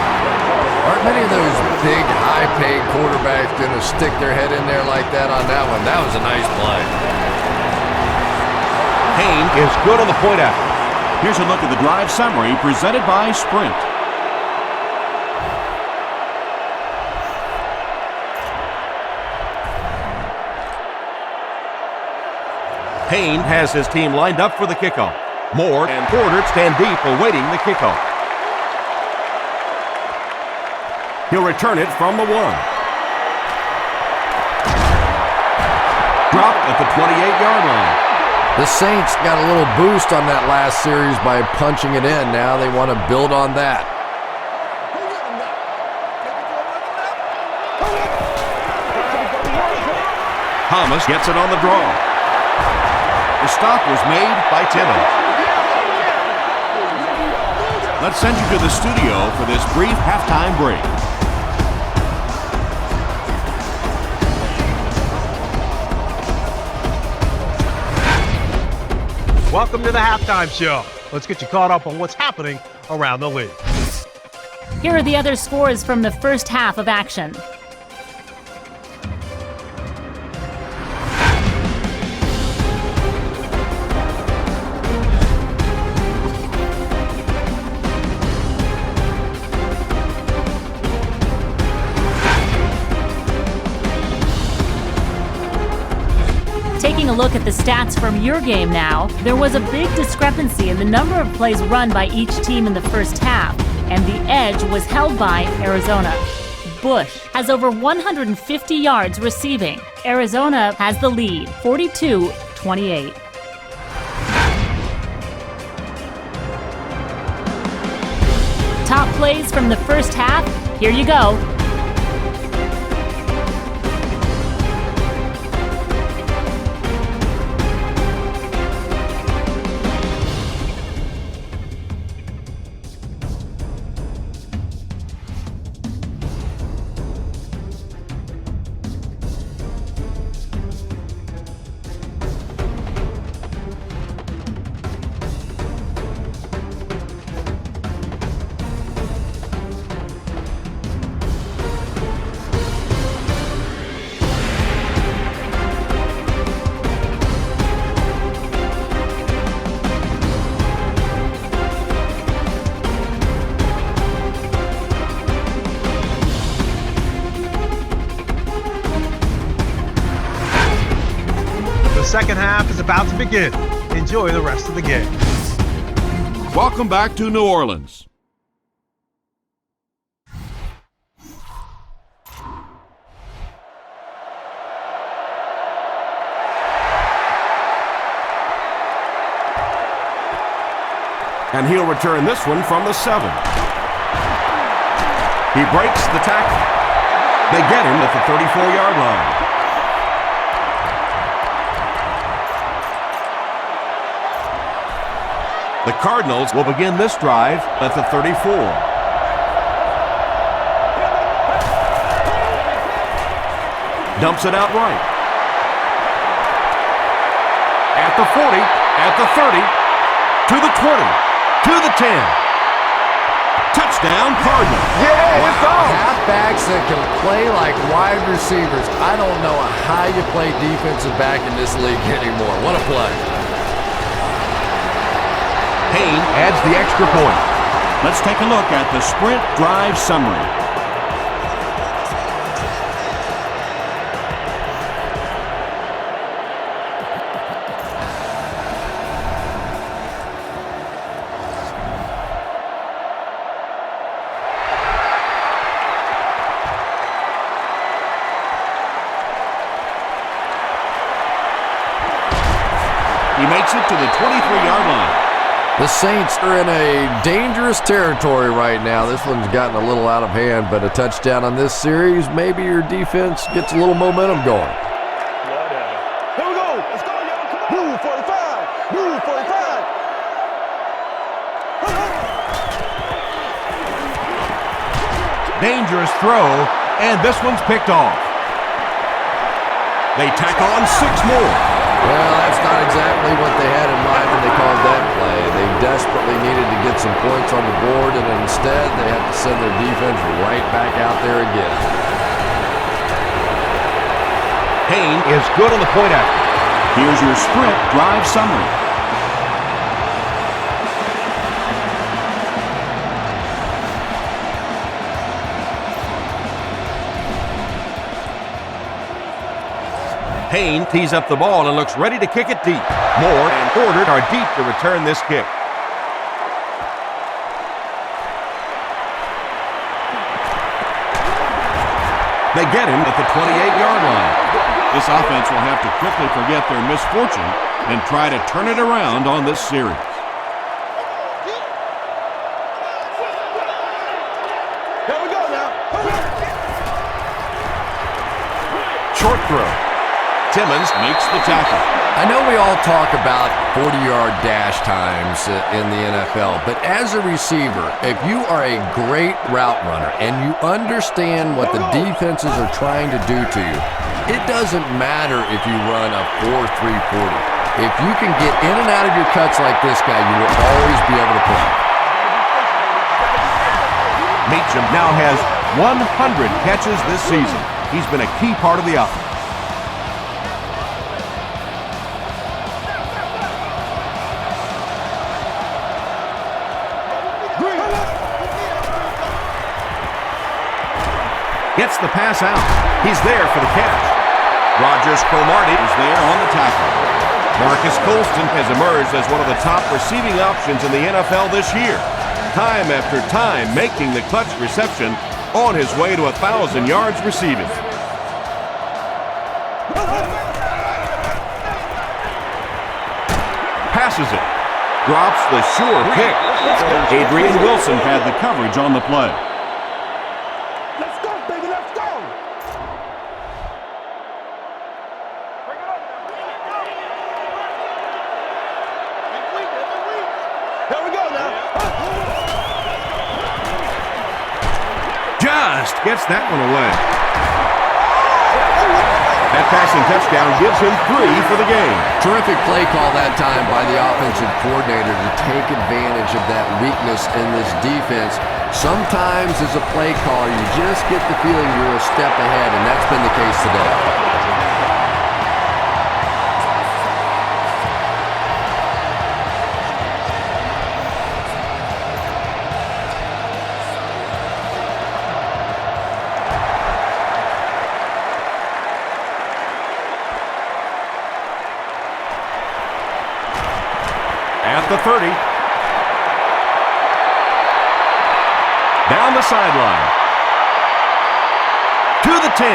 Speaker 2: Aren't many of those big, high-paid quarterbacks going to stick their head in there like that on that one? That was a nice play.
Speaker 1: Hayne is good on the point after.
Speaker 3: Here's a look at the drive summary presented by Sprint.
Speaker 1: Hayne has his team lined up for the kickoff. Moore and Porter stand deep awaiting the kickoff. He'll return it from the 1. Dropped at the 28-yard line.
Speaker 2: The Saints got a little boost on that last series by punching it in. Now they want to build on that.
Speaker 1: Thomas gets it on the draw. The stop was made by Timmons. Let's send you to the studio for this brief halftime break.
Speaker 8: Welcome to the Halftime Show. Let's get you caught up on what's happening around the league.
Speaker 9: Here are the other scores from the first half of action. Taking a look at the stats from your game now, there was a big discrepancy in the number of plays run by each team in the first half, and the edge was held by Arizona. Bush has over 150 yards receiving. Arizona has the lead, 42-28. Top plays from the first half, here you go.
Speaker 8: Second half is about to begin. Enjoy the rest of the game.
Speaker 3: Welcome back to New Orleans.
Speaker 1: And he'll return this one from the 7. He breaks the tackle. They get him at the 34-yard line. The Cardinals will begin this drive at the 34. Dumps it out right. At the 40, at the 30, to the 20, to the 10. Touchdown, Cardinals.
Speaker 2: Yeah, it's on. Halfbacks that can play like wide receivers. I don't know how you play defensive back in this league anymore. What a play.
Speaker 1: Payne adds the extra point.
Speaker 3: Let's take a look at the sprint drive summary. He makes it to the 23-yard line.
Speaker 2: The Saints are in a dangerous territory right now. This one's gotten a little out of hand, but a touchdown on this series, maybe your defense gets a little momentum going.
Speaker 5: Here we go. Let's go, y'all. Come on. Move 45. Move 45.
Speaker 1: Dangerous throw, and this one's picked off. They tack on 6 more.
Speaker 2: Well, that's not exactly what they had in mind when they called that play. They desperately needed to get some points on the board, and instead they have to send their defense right back out there again.
Speaker 1: Payne is good on the point after.
Speaker 3: Here's your sprint drive summary.
Speaker 1: Payne tees up the ball and looks ready to kick it deep. Moore and Porter are deep to return this kick. They get him at the 28-yard line.
Speaker 3: This offense will have to quickly forget their misfortune and try to turn it around on this series.
Speaker 5: Here we go now.
Speaker 1: Short throw. Timmons makes the tackle.
Speaker 2: I know we all talk about 40-yard dash times in the NFL, but as a receiver, if you are a great route runner and you understand what the defenses are trying to do to you, it doesn't matter if you run a 4.340. If you can get in and out of your cuts like this guy, you will always be able to play.
Speaker 1: Meacham now has 100 catches this season. He's been a key part of the offense. Gets the pass out. He's there for the catch. Rogers Cromartie is there on the tackle. Marcus Colston has emerged as one of the top receiving options in the NFL this year. Time after time making the clutch reception on his way to 1,000 yards receiving. Passes it. Drops the sure pick.
Speaker 3: Adrian Wilson had the coverage on the play.
Speaker 1: Gets that one away. That passing touchdown gives him 3 for the game.
Speaker 2: Terrific play call that time by the offensive coordinator to take advantage of that weakness in this defense. Sometimes as a play caller, you just get the feeling you're a step ahead, and that's been the case today.
Speaker 1: At the 30. Down the sideline. To the 10.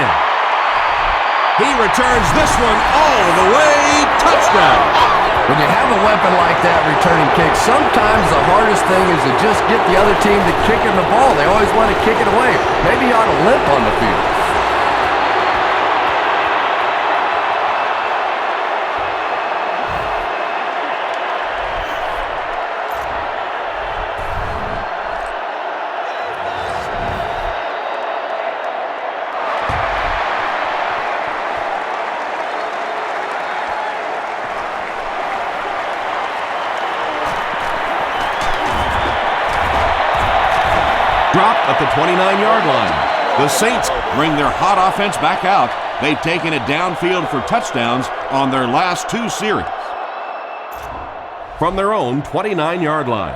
Speaker 1: He returns this one all the way. Touchdown.
Speaker 2: When you have have a weapon like that returning kicks, sometimes the hardest thing is to just get the other team to kick in the ball. They always want to kick it away. Maybe you ought to limp on the field.
Speaker 3: Dropped at the 29-yard line. The Saints bring their hot offense back out. They've taken it downfield for touchdowns on their last 2 series.
Speaker 1: From their own 29-yard line.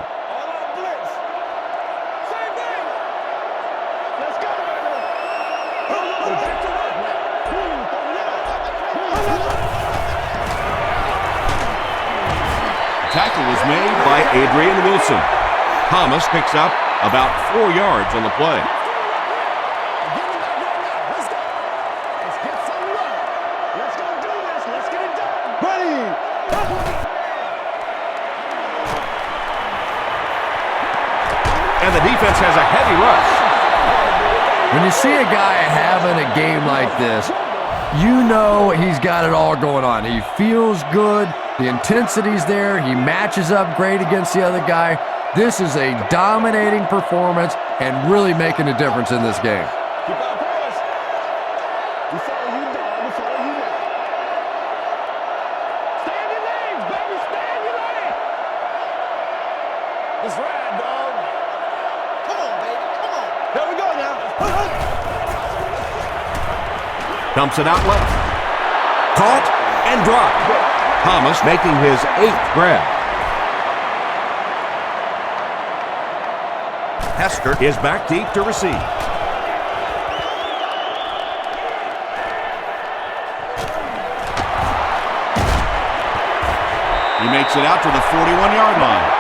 Speaker 3: Tackle was made by Adrian Wilson. Thomas picks up about 4 yards on the play.
Speaker 1: And the defense has a heavy rush.
Speaker 2: When you see a guy having a game like this, you know he's got it all going on. He feels good. The intensity's there. He matches up great against the other guy. This is a dominating performance and really making a difference in this game.
Speaker 5: Keep on pass. We follow you down. We follow you down. Stay in your lanes, baby. Stay in your lane. Let's ride, dog. Come on, baby. Come on. There we go now.
Speaker 1: Dumps it out left. Caught and dropped. Thomas making his 8th grab. Hester is back deep to receive.
Speaker 3: He makes it out to the 41-yard line.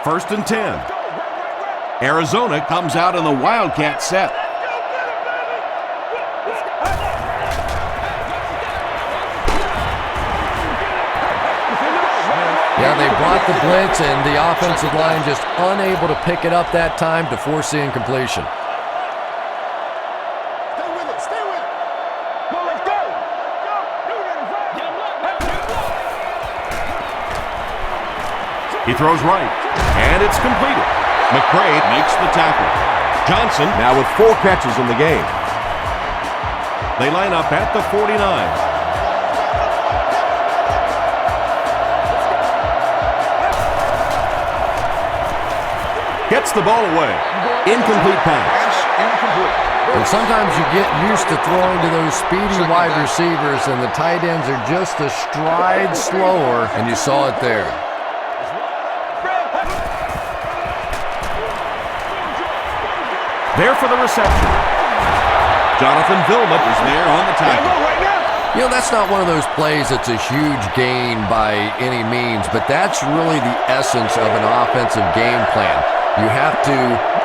Speaker 1: First and 10.
Speaker 3: Arizona comes out in the Wildcat set.
Speaker 2: Yeah, they brought the blitz, and the offensive line just unable to pick it up that time to force the incompletion.
Speaker 5: Stay with it. Stay with it. Go, let's go.
Speaker 1: He throws right, and it's completed.
Speaker 3: McCray makes the tackle.
Speaker 1: Johnson now with 4 catches in the game. They line up at the 49. Gets the ball away. Incomplete pass.
Speaker 6: Incomplete.
Speaker 2: And sometimes you get used to throwing to those speedy wide receivers, and the tight ends are just a stride slower, and you saw it there.
Speaker 1: There for the reception. Jonathan Vilma is there on the tackle.
Speaker 2: You know, that's not one of those plays that's a huge gain by any means, but that's really the essence of an offensive game plan. You have to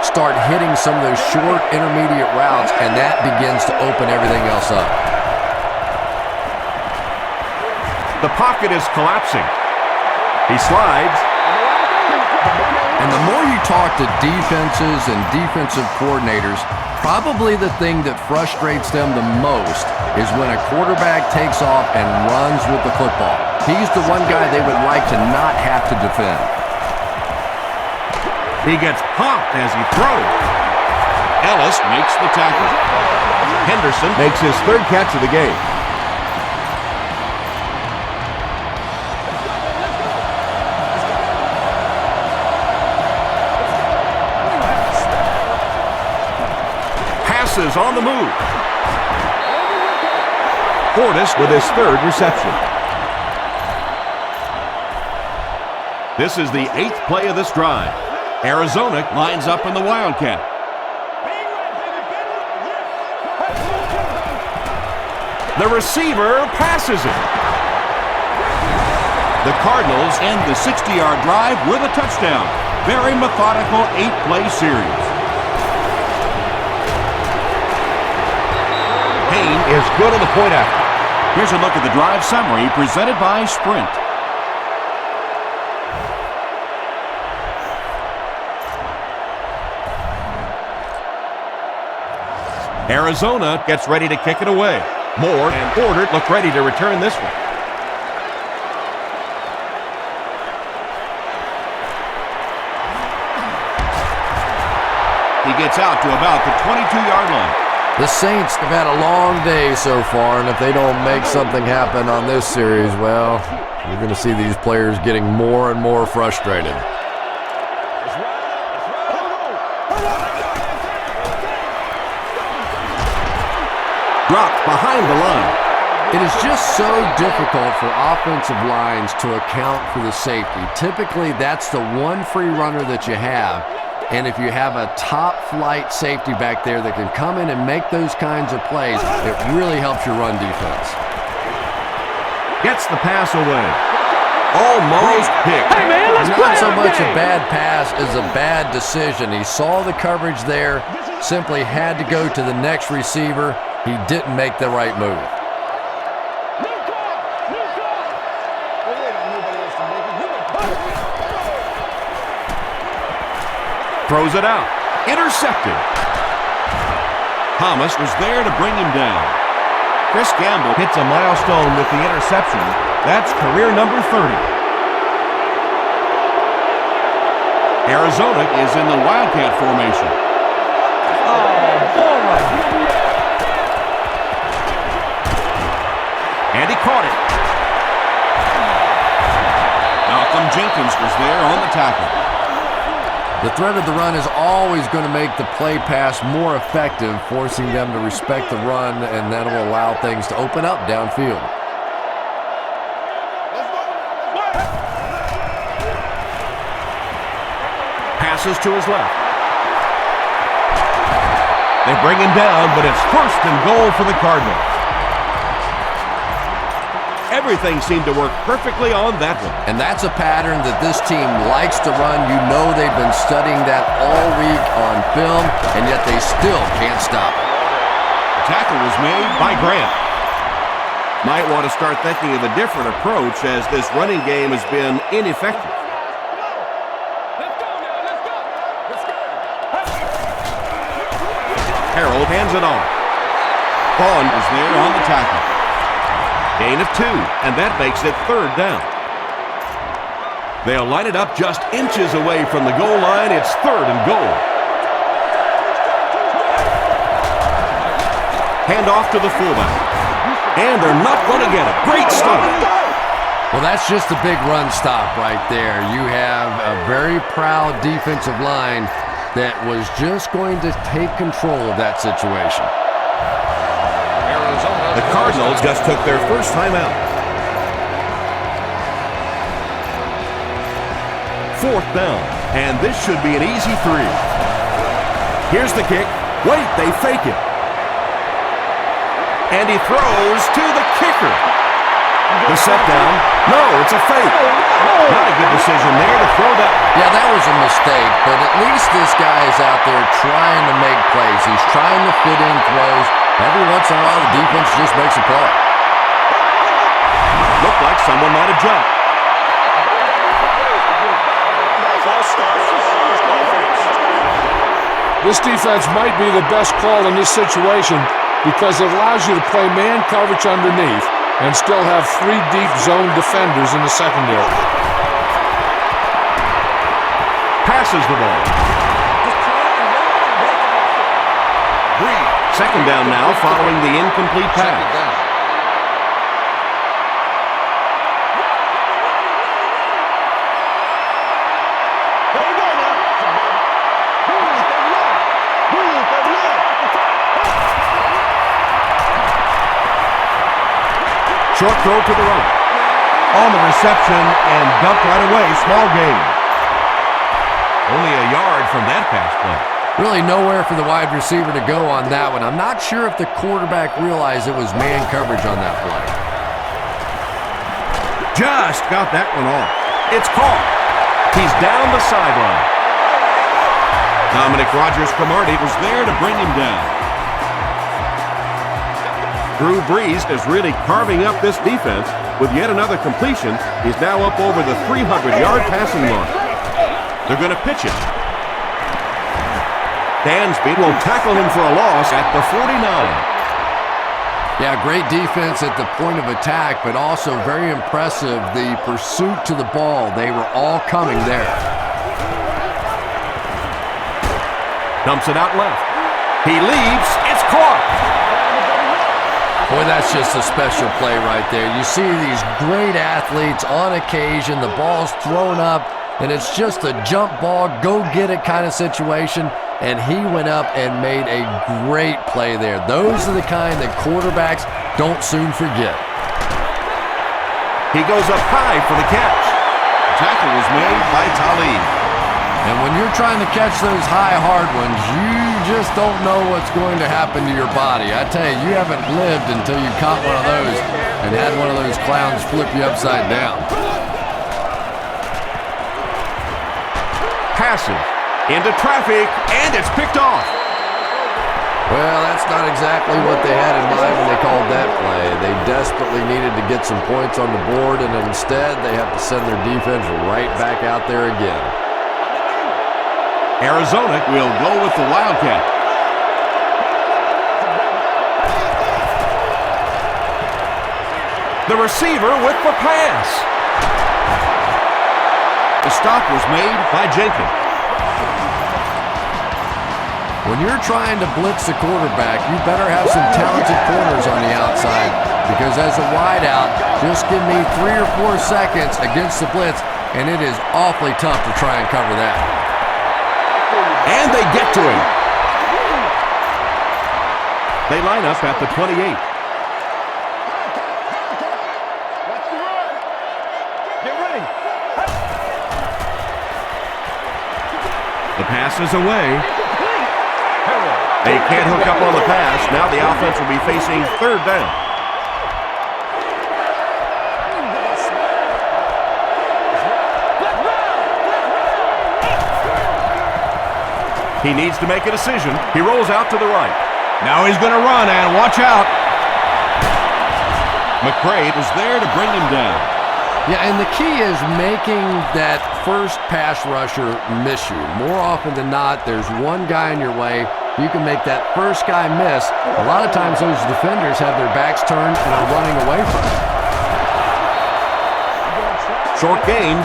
Speaker 2: start hitting some of those short, intermediate routes, and that begins to open everything else up.
Speaker 1: The pocket is collapsing. He slides.
Speaker 2: And the more you talk to defenses and defensive coordinators, probably the thing that frustrates them the most is when a quarterback takes off and runs with the football. He's the one guy they would like to not have to defend.
Speaker 1: He gets popped as he throws.
Speaker 3: Ellis makes the tackle.
Speaker 1: Henderson makes his 3rd catch of the game. Passes on the move. Portis with his 3rd reception. This is the 8th play of this drive. Arizona
Speaker 3: Lines up in the Wildcat.
Speaker 1: The receiver passes it.
Speaker 3: The Cardinals end the 60-yard drive with a touchdown. Very methodical 8-play series.
Speaker 1: good on the point after.
Speaker 3: Here's a look at the drive summary presented by Sprint.
Speaker 1: Arizona gets ready to kick it away. Moore and Porter look ready to return this one. He gets out to about the 22-yard line.
Speaker 2: The Saints have had a long day so far, and if they don't make something happen on this series, well, you're going to see these players getting more and more frustrated.
Speaker 1: Dropped behind the line.
Speaker 2: It is just so difficult for offensive lines to account for the safety. Typically, that's the one free runner that you have. And if you have a top-flight safety back there that can come in and make those kinds of plays, it really helps your run defense.
Speaker 1: Gets the pass away. Almost picked.
Speaker 7: Hey, man, let's play
Speaker 2: Not so
Speaker 7: our
Speaker 2: much a
Speaker 7: game.
Speaker 2: bad pass as a bad decision. He saw the coverage there, simply had to go to the next receiver. He didn't make the right move.
Speaker 1: Throws it out. Intercepted. Thomas was there to bring him down. Chris Gamble hits a milestone with the interception. That's career number 30. Arizona is in the Wildcat formation. And he caught it. Malcolm Jenkins was there on the tackle.
Speaker 2: The threat of the run is always going to make the play pass more effective, forcing them to respect the run, and that will allow things to open up downfield.
Speaker 1: Passes to his left. They bring him down, but it's first and goal for the Cardinals. Everything seemed to work perfectly on that one.
Speaker 2: And that's a pattern that this team likes to run. You know they've been studying that all week on film, and yet they still can't stop it.
Speaker 1: The tackle was made by Grant. Might want to start thinking of a different approach as this running game has been ineffective. Harold hands it off. Vaughn is there on the tackle. Gain of 2, and that makes it third down. They'll line it up just inches away from the goal line. It's third and goal. Hand off to the fullback. And they're not going to get it. Great stop.
Speaker 2: Well, that's just a big run stop right there. You have a very proud defensive line that was just going to take control of that situation.
Speaker 1: The Cardinals just took their first time out. Fourth down, and this should be an easy 3. Here's the kick. Wait, they fake it. And he throws to the kicker. The set down. No, it's a fake. Not a good decision there to throw that.
Speaker 2: Yeah, that was a mistake, but at least this guy is out there trying to make plays. He's trying to fit in throws. Every once in a while, the defense just makes a play.
Speaker 1: Looked like someone might have jumped.
Speaker 4: This defense might be the best call in this situation because it allows you to play man coverage underneath and still have 3 deep zone defenders in the secondary.
Speaker 1: Passes the ball. Second down now following the incomplete pass. Short throw to the right. On the reception and dumped right away. Small gain. Only a yard from that pass play.
Speaker 2: Really nowhere for the wide receiver to go on that one. I'm not sure if the quarterback realized it was man coverage on that play.
Speaker 1: Just got that one off. It's caught. He's down the sideline. Dominic Rodgers-Cromartie was there to bring him down. Drew Brees is really carving up this defense. With yet another completion, he's now up over the 300-yard passing mark. They're going to pitch it. Dansby will tackle him for a loss at the 49.
Speaker 2: Yeah, great defense at the point of attack, but also very impressive, the pursuit to the ball. They were all coming there.
Speaker 1: Dumps it out left. He leaps. It's caught.
Speaker 2: Boy, that's just a special play right there. You see these great athletes on occasion, the ball's thrown up, and it's just a jump ball, go-get-it kind of situation, and he went up and made a great play there. Those are the kind that quarterbacks don't soon forget.
Speaker 1: He goes up high for the catch. Tackle was made by Talib.
Speaker 2: And when you're trying to catch those high, hard ones, you just don't know what's going to happen to your body. I tell you, you haven't lived until you caught one of those and had one of those clowns flip you upside down.
Speaker 1: Passes into traffic, and it's picked off.
Speaker 2: Well, that's not exactly what they had in mind when they called that play. They desperately needed to get some points on the board, and instead they have to send their defense right back out there again.
Speaker 3: Arizona will go with the Wildcat.
Speaker 1: The receiver with the pass.
Speaker 3: The stop was made by Jenkins.
Speaker 2: When you're trying to blitz the quarterback, you better have some talented corners on the outside, because as a wideout, just give me 3 or 4 seconds against the blitz, and it is awfully tough to try and cover that.
Speaker 1: And they get to him. They line up at the 28.
Speaker 5: Get ready.
Speaker 1: The pass is away. They can't hook up on the pass. Now the offense will be facing third down. He needs to make a decision. He rolls out to the right.
Speaker 3: Now he's going to run, and watch out.
Speaker 1: McCray was there to bring him down.
Speaker 2: Yeah, and the key is making that first pass rusher miss you. More often than not, there's one guy in your way. You can make that first guy miss. A lot of times those defenders have their backs turned and are running away from it.
Speaker 1: Short game,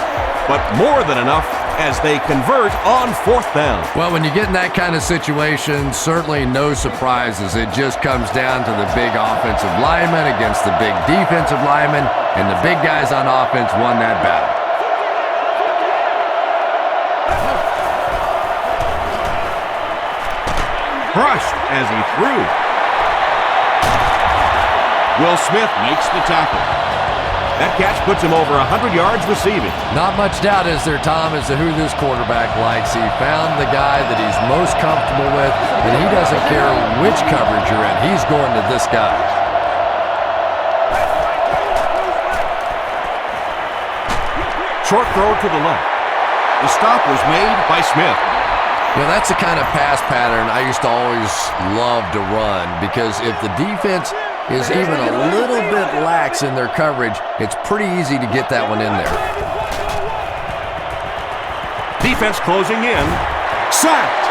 Speaker 1: but more than enough as they convert on 4th down.
Speaker 2: Well, when you get in that kind of situation, certainly no surprises. It just comes down to the big offensive lineman against the big defensive lineman, and the big guys on offense won that battle.
Speaker 1: Crushed as he threw. Will Smith makes the tackle. That catch puts him over 100 yards receiving.
Speaker 2: Not much doubt, is there, Tom, as to who this quarterback likes. He found the guy that he's most comfortable with, and he doesn't care which coverage you're in. He's going to this guy.
Speaker 1: Short throw to the left. The stop was made by Smith.
Speaker 2: You know, that's the kind of pass pattern I used to always love to run, because if the defense is even a little bit lax in their coverage, it's pretty easy to get that one in there.
Speaker 1: Defense closing in. Sacked.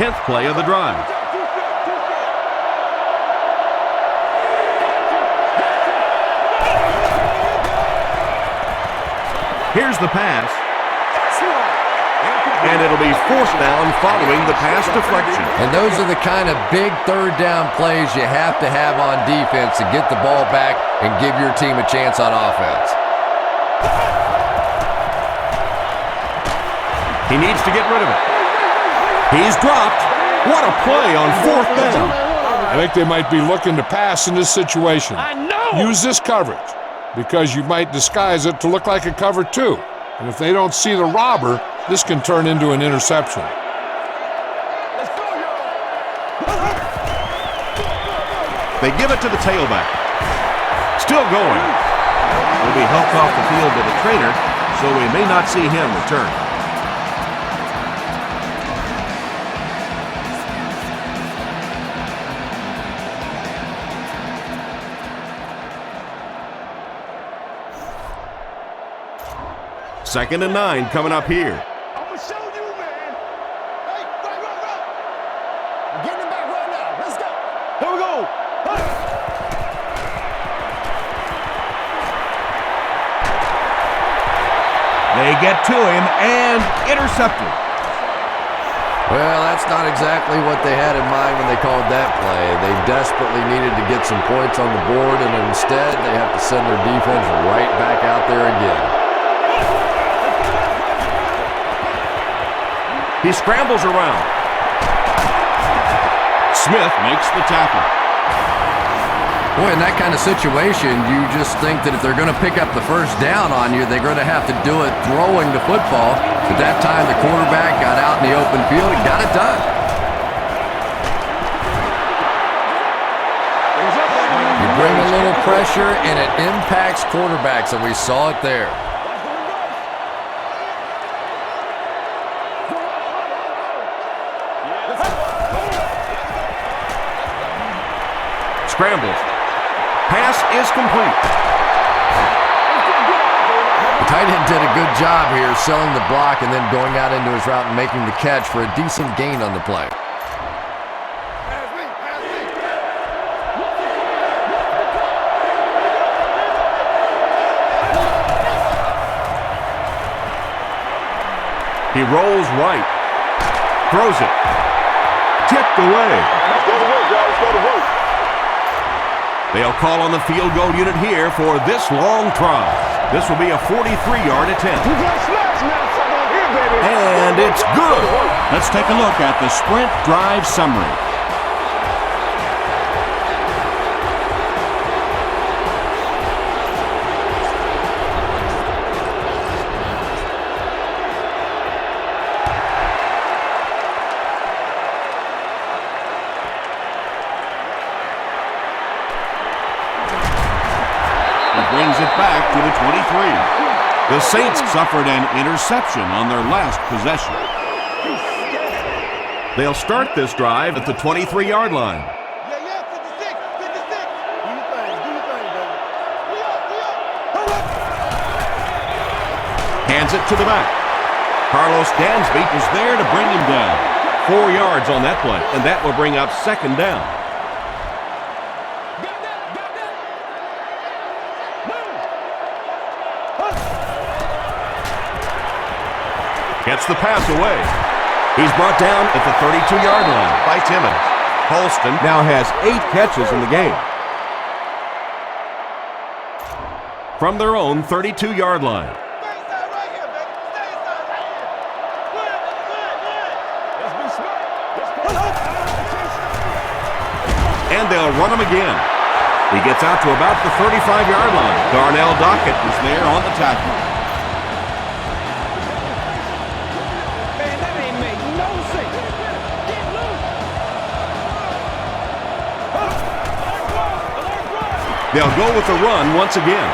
Speaker 1: 10th play of the drive. Here's the pass. And it'll be 4th down following the pass deflection.
Speaker 2: And those are the kind of big third down plays you have to have on defense to get the ball back and give your team a chance on offense.
Speaker 1: He needs to get rid of it. He's dropped. What a play on 4th down.
Speaker 4: I think they might be looking to pass in this situation.
Speaker 8: I know.
Speaker 4: Use this coverage, because you might disguise it to look like a cover 2. And if they don't see the robber, this can turn into an interception.
Speaker 1: They give it to the tailback. Still going. Will be helped off the field to the trainer, so we may not see him return. 2nd and 9 coming up here.
Speaker 5: I'm going to show you, man. Hey, right. I'm getting him back right now. Let's go. Here we go.
Speaker 3: They get to him and intercepted.
Speaker 2: Well, that's not exactly what they had in mind when they called that play. They desperately needed to get some points on the board, and instead they have to send their defense right back out there again.
Speaker 1: He scrambles around. Smith makes the tackle.
Speaker 2: Boy, in that kind of situation, you just think that if they're going to pick up the first down on you, they're going to have to do it throwing the football. But that time, the quarterback got out in the open field and got it done. You bring a little pressure, and it impacts quarterbacks, and we saw it there.
Speaker 1: Scrambles. Pass is complete.
Speaker 2: The tight end did a good job here selling the block and then going out into his route and making the catch for a decent gain on the play.
Speaker 1: He rolls right. Throws it. Tipped away.
Speaker 5: Let's go to work, y'all. Let's go to work.
Speaker 1: They'll call on the field goal unit here for this long try. This will be a 43-yard attempt.
Speaker 5: You got smashed now, son. Here, baby.
Speaker 1: And it's good.
Speaker 3: Let's take a look at the sprint drive summary. Brings it back to the 23.
Speaker 1: The Saints suffered an interception on their last possession. They'll start this drive at the 23-yard line.
Speaker 5: Yeah, 56. Do your thing, baby. We up.
Speaker 1: Hands it to the back. Carlos Dansby is there to bring him down. 4 yards on that play, and that will bring up 2nd down. Gets the pass away. He's brought down at the 32-yard line by Timmons. Holston now has 8 catches in the game. From their own 32-yard line. And they'll run him again. He gets out to about the 35-yard line. Darnell Dockett is there on the tackle. They'll go with the run once again.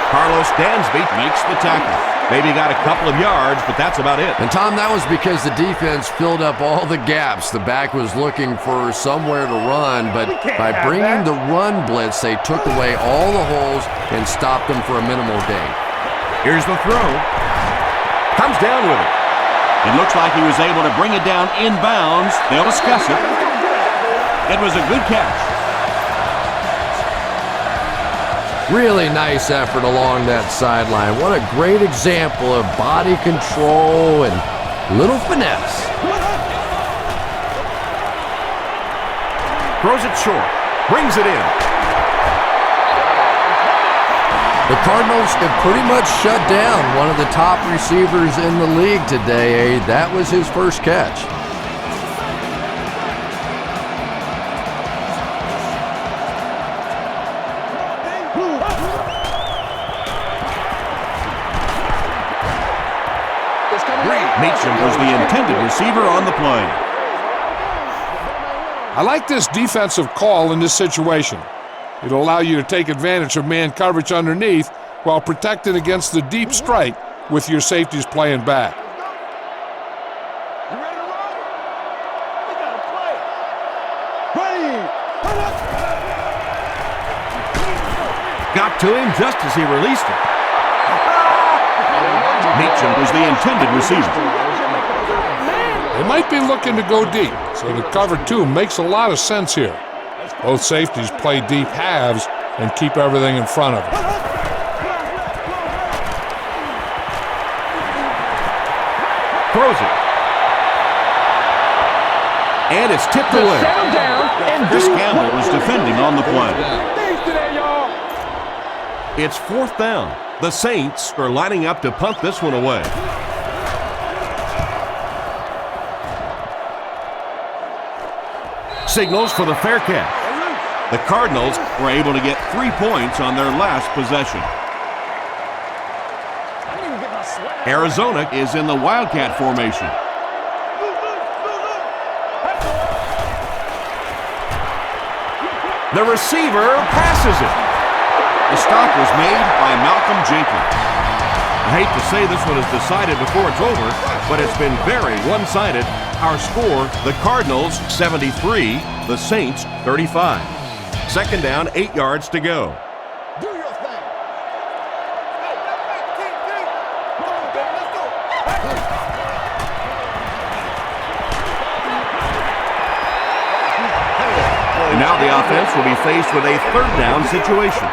Speaker 1: Carlos Dansby makes the tackle. Maybe got a couple of yards, but that's about it.
Speaker 2: And, Tom, that was because the defense filled up all the gaps. The back was looking for somewhere to run, but by bringing the run blitz, they took away all the holes and stopped them for a minimal gain.
Speaker 1: Here's the throw. Comes down with it.
Speaker 3: It looks like he was able to bring it down inbounds. They'll discuss it. It was a good catch.
Speaker 2: Really nice effort along that sideline. What a great example of body control and little finesse.
Speaker 1: Throws it short. Brings it in.
Speaker 2: The Cardinals have pretty much shut down one of the top receivers in the league today. That was his first catch.
Speaker 3: Meacham was the intended receiver on the play.
Speaker 4: I like this defensive call in this situation. It'll allow you to take advantage of man coverage underneath while protecting against the deep strike with your safeties playing back.
Speaker 5: You ready to roll? We got to play. Ready.
Speaker 1: Got to him just as he released it.
Speaker 3: Meacham was the intended receiver.
Speaker 4: They might be looking to go deep, so the cover 2 makes a lot of sense here. Both safeties play deep halves and keep everything in front of them.
Speaker 1: Throws it. And it's tipped away.
Speaker 3: Chris Campbell was defending on the play.
Speaker 1: It's 4th down. The Saints are lining up to punt this one away. Signals for the fair catch. The Cardinals were able to get 3 points on their last possession. Arizona is in the Wildcat formation. The receiver passes it. The stop was made by Malcolm Jenkins. I hate to say this one is decided before it's over, but it's been very one-sided. Our score, the Cardinals 73, the Saints 35. 2nd down, 8 yards to go.
Speaker 5: Do your thing.
Speaker 1: And now the offense will be faced with a 3rd down situation.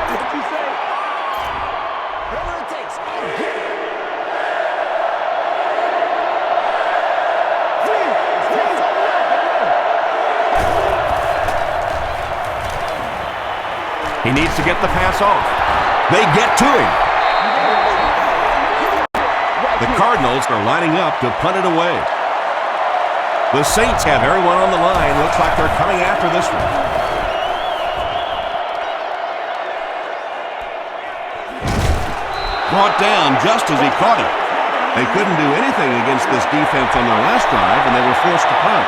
Speaker 1: He needs to get the pass off. They get to him. The Cardinals are lining up to punt it away. The Saints have everyone on the line. Looks like they're coming after this one.
Speaker 3: Brought down just as he caught it.
Speaker 1: They couldn't do anything against this defense on their last drive, and they were forced to punt.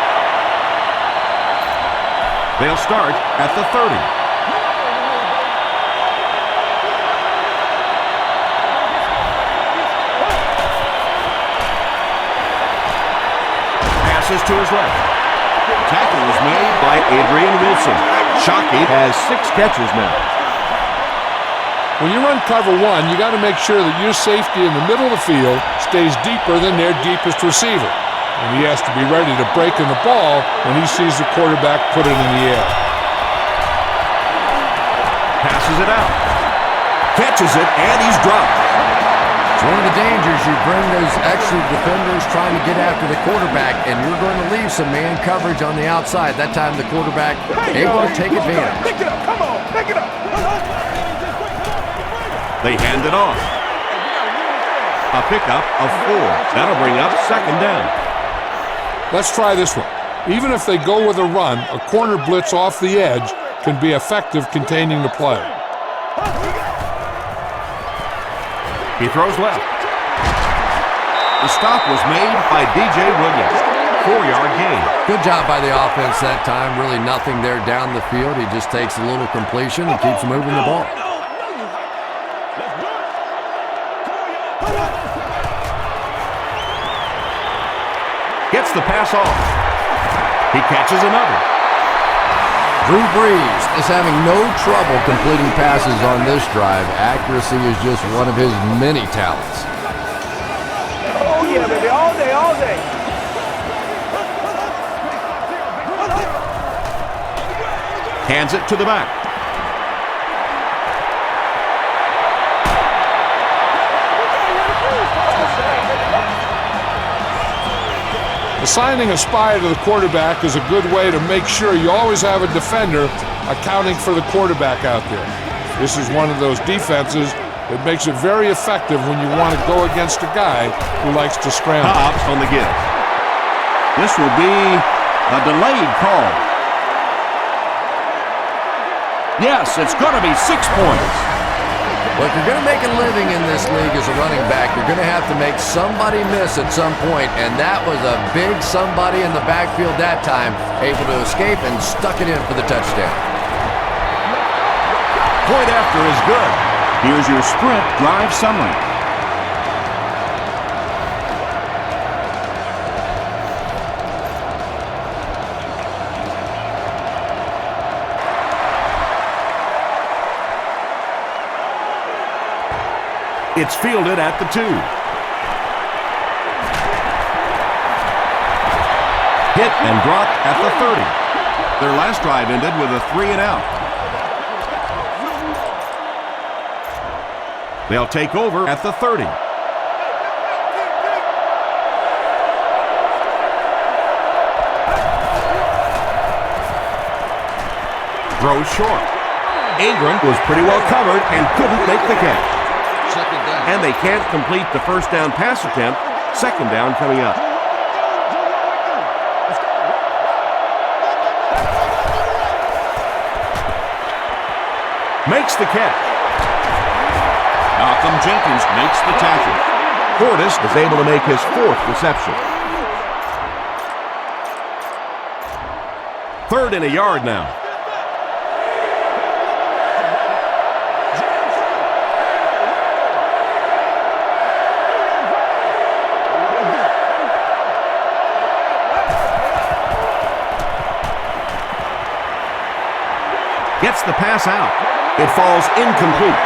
Speaker 1: They'll start at the 30. To his left. Tackle was made by Adrian Wilson. Shockey has 6 catches now.
Speaker 4: When you run cover 1, you got to make sure that your safety in the middle of the field stays deeper than their deepest receiver. And he has to be ready to break in the ball when he sees the quarterback put it in the air.
Speaker 1: Passes it out. Catches it, and he's dropped.
Speaker 2: It's one of the dangers. You bring those extra defenders trying to get after the quarterback, and you're going to leave some man coverage on the outside. That time the quarterback able to take advantage.
Speaker 5: Pick it up. Come on. Pick it up.
Speaker 1: They hand it off. A pickup of 4. That'll bring up 2nd down.
Speaker 4: Let's try this one. Even if they go with a run, a corner blitz off the edge can be effective containing the play.
Speaker 1: He throws left. The stop was made by D.J. Williams. 4-yard gain.
Speaker 2: Good job by the offense that time. Really nothing there down the field. He just takes a little completion and keeps moving the ball.
Speaker 1: Gets the pass off. He catches another.
Speaker 2: Drew Brees is having no trouble completing passes on this drive. Accuracy is just one of his many talents.
Speaker 7: Oh, yeah, baby. All day, all day.
Speaker 1: Hands it to the back.
Speaker 4: Assigning a spy to the quarterback is a good way to make sure you always have a defender accounting for the quarterback out there. This is one of those defenses that makes it very effective when you want to go against a guy who likes to scramble.
Speaker 1: Hobbs on the give.
Speaker 3: This will be a delayed call. Yes, it's going to be 6 points.
Speaker 2: Well, if you're going to make a living in this league as a running back, you're going to have to make somebody miss at some point, and that was a big somebody in the backfield that time, able to escape and stuck it in for the touchdown.
Speaker 1: Point after is good.
Speaker 3: Here's your sprint drive summary.
Speaker 1: It's fielded at the 2. hit and dropped at the 30. Their last drive ended with a 3-and-out. They'll take over at the 30. Throws short. Ingram was pretty well covered and couldn't make the catch.
Speaker 6: Second down.
Speaker 1: And they can't complete the first down pass attempt. Second down coming up. Makes the catch.
Speaker 3: Malcolm Jenkins makes the tackle.
Speaker 1: Portis is able to make his 4th reception. 3rd and a yard now. Gets the pass out. It falls incomplete.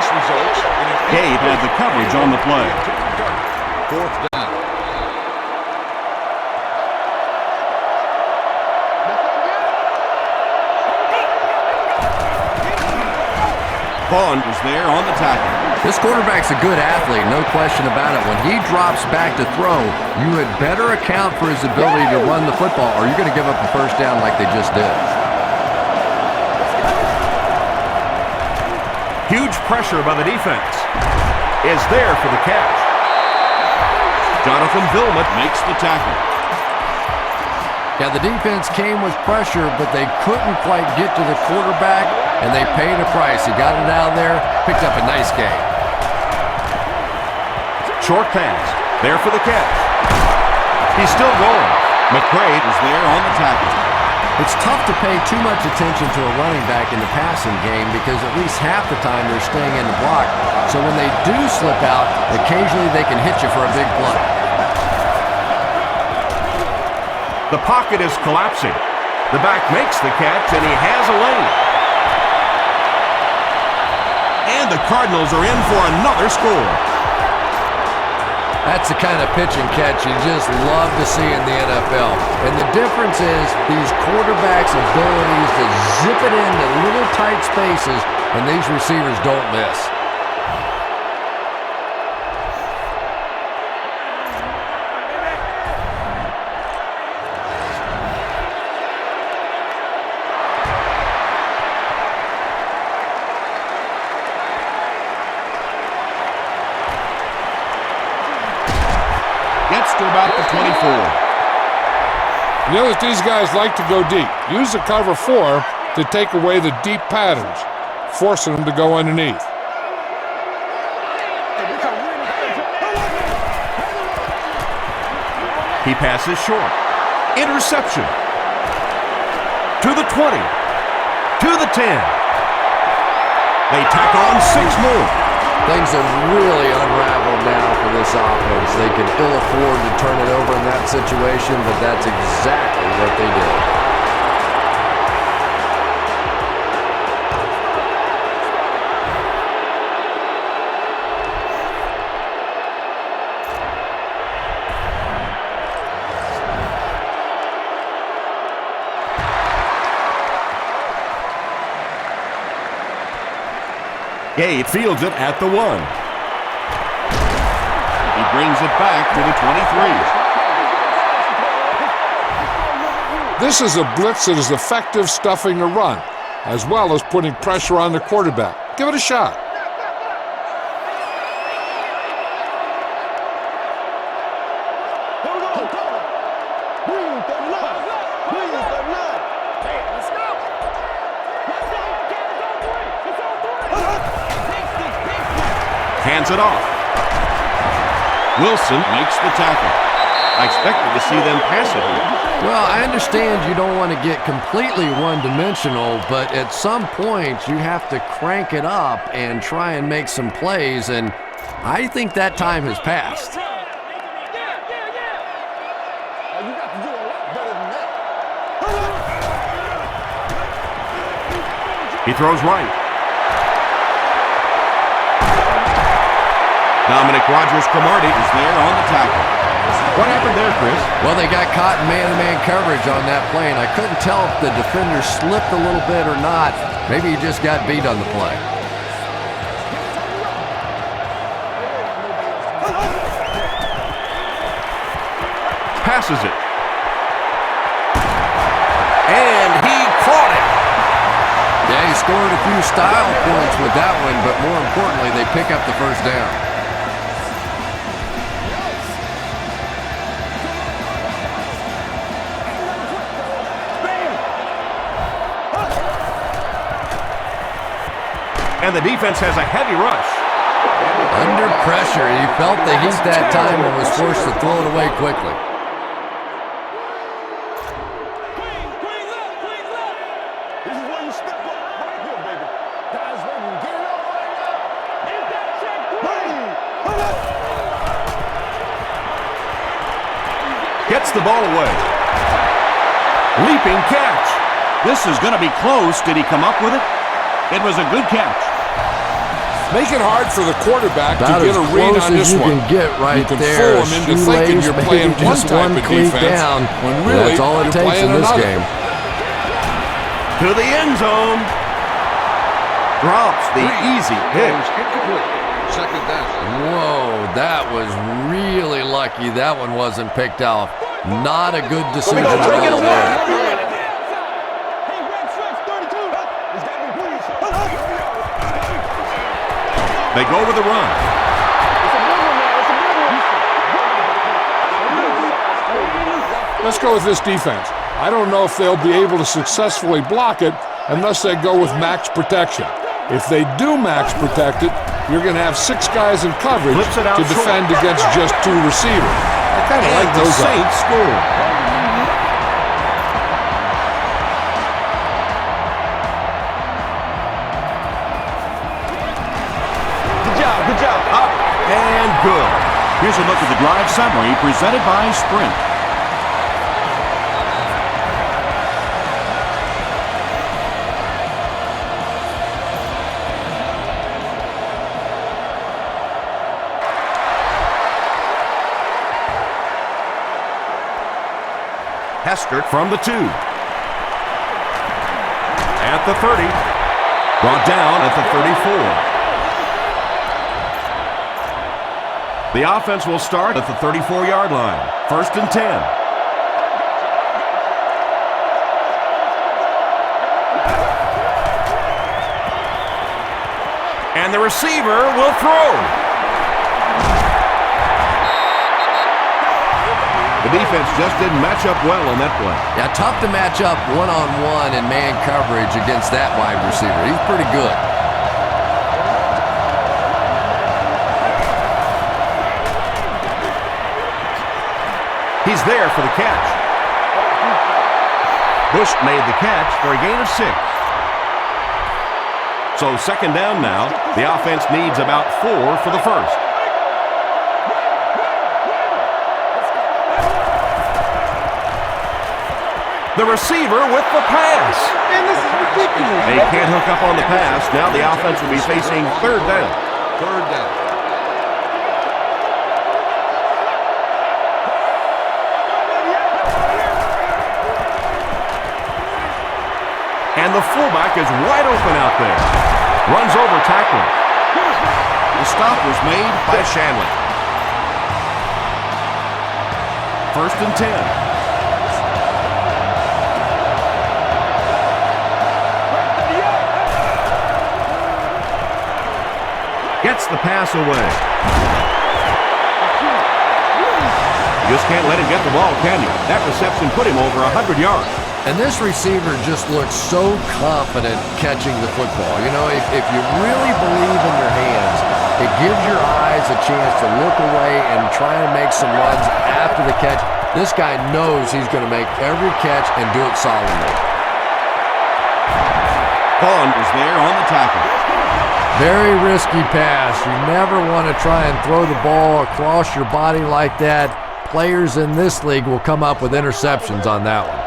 Speaker 3: Gabe had the coverage on the play.
Speaker 6: 4th down.
Speaker 3: Vaughn was there on the tackle.
Speaker 2: This quarterback's a good athlete, no question about it. When he drops back to throw, you had better account for his ability to run the football, or you're going to give up a first down like they just did.
Speaker 1: Huge pressure by the defense. Is there for the catch. Jonathan Vilmot
Speaker 3: Makes the tackle.
Speaker 2: Yeah, the defense came with pressure, but they couldn't quite get to the quarterback, and they paid a price. He got it out there, picked up a nice gain.
Speaker 1: Short pass. There for the catch. He's still going. McCray
Speaker 3: Was there on the tackle.
Speaker 2: It's tough to pay too much attention to a running back in the passing game because at least half the time they're staying in the block. So when they do slip out, occasionally they can hit you for a big play.
Speaker 1: The pocket is collapsing. The back makes the catch, and he has a lane. And the Cardinals are in for another score.
Speaker 2: That's the kind of pitch and catch you just love to see in the NFL. And the difference is these quarterbacks' abilities to zip it into little tight spaces, and these receivers don't miss.
Speaker 3: Gets to about the 24.
Speaker 4: You know that these guys like to go deep. Use the cover 4 to take away the deep patterns, forcing them to go underneath.
Speaker 1: He passes short. Interception. To the 20. To the 10. They tack on 6 more.
Speaker 2: Things have really unraveled now for this offense. They could ill afford to turn it over in that situation, but that's exactly what they did.
Speaker 1: Gabe fields it at the 1.
Speaker 3: He brings it back to the 23.
Speaker 4: This is a blitz that is effective stuffing a run, as well as putting pressure on the quarterback. Give it a shot.
Speaker 1: Hands it off. Wilson
Speaker 3: Makes the tackle.
Speaker 1: I expected to see them pass it here.
Speaker 2: Well, I understand you don't want to get completely one-dimensional, but at some point you have to crank it up and try and make some plays, and I think that time has passed.
Speaker 1: He throws right. Dominic Rodgers-Cromartie
Speaker 3: Is there on the tackle. What happened there, Chris?
Speaker 2: Well, they got caught in man-to-man coverage on that play, and I couldn't tell if the defender slipped a little bit or not. Maybe he just got beat on the play.
Speaker 3: Passes it.
Speaker 2: And he caught it. Yeah, he scored a few style points with that one, but more importantly, they pick up the first down.
Speaker 3: And the defense has a heavy rush.
Speaker 2: Under pressure, he felt the heat that time and was forced to throw it away quickly.
Speaker 5: This is where you step up right here, baby. Guys, ready to get it on right now. Is that check?
Speaker 3: Gets the ball away. Leaping catch. This is going to be close. Did he come up with it? It was a good catch.
Speaker 4: Make it hard for the quarterback
Speaker 2: About
Speaker 4: to get a read on this one.
Speaker 2: you can get right
Speaker 4: you can
Speaker 2: there.
Speaker 4: fool him into thinking you're playing one
Speaker 2: just
Speaker 4: type
Speaker 2: one
Speaker 4: of
Speaker 2: cleat
Speaker 4: defense,
Speaker 2: down.
Speaker 4: when really
Speaker 2: That's all it
Speaker 4: you're
Speaker 2: takes
Speaker 4: playing
Speaker 2: in this
Speaker 4: another.
Speaker 2: game.
Speaker 3: To the end zone. Drops the easy pick.
Speaker 6: Incomplete. Second down.
Speaker 2: Whoa, that was really lucky. That one wasn't picked off. Not a good decision at all there.
Speaker 3: They go with the run.
Speaker 4: Let's go with this defense. I don't know if they'll be able to successfully block it unless they go with max protection. If they do max protect it, you're going to have 6 guys in coverage to defend against just 2 receivers. I kind of like those
Speaker 3: odds. Saints score.
Speaker 7: Good job.
Speaker 3: Up and good. Here's a look at the drive summary presented by Sprint. Hester from the 2. At the 30. Brought down at the 34. The offense will start at the 34-yard line. 1st and 10. And the receiver will throw. The defense just didn't match up well on that play.
Speaker 2: Yeah, tough to match up one-on-one in man coverage against that wide receiver. He's pretty good.
Speaker 3: He's there for the catch. Bush made the catch for a gain of 6. So 2nd down now. The offense needs about 4 for the first. The receiver with the pass.
Speaker 7: Man, this is ridiculous.
Speaker 3: They can't hook up on the pass. Now the offense will be facing 3rd down.
Speaker 6: 3rd down.
Speaker 3: And the fullback is wide open out there. Runs over tackler. The stop was made by Shanley. 1st and 10. Gets the pass away. You just can't let him get the ball, can you? That reception put him over 100 yards.
Speaker 2: And this receiver just looks so confident catching the football. You know, if you really believe in your hands, it gives your eyes a chance to look away and try and make some runs after the catch. This guy knows he's going to make every catch and do it solidly.
Speaker 3: Vaughn is there on the tackle.
Speaker 2: Very risky pass. You never want to try and throw the ball across your body like that. Players in this league will come up with interceptions on that one.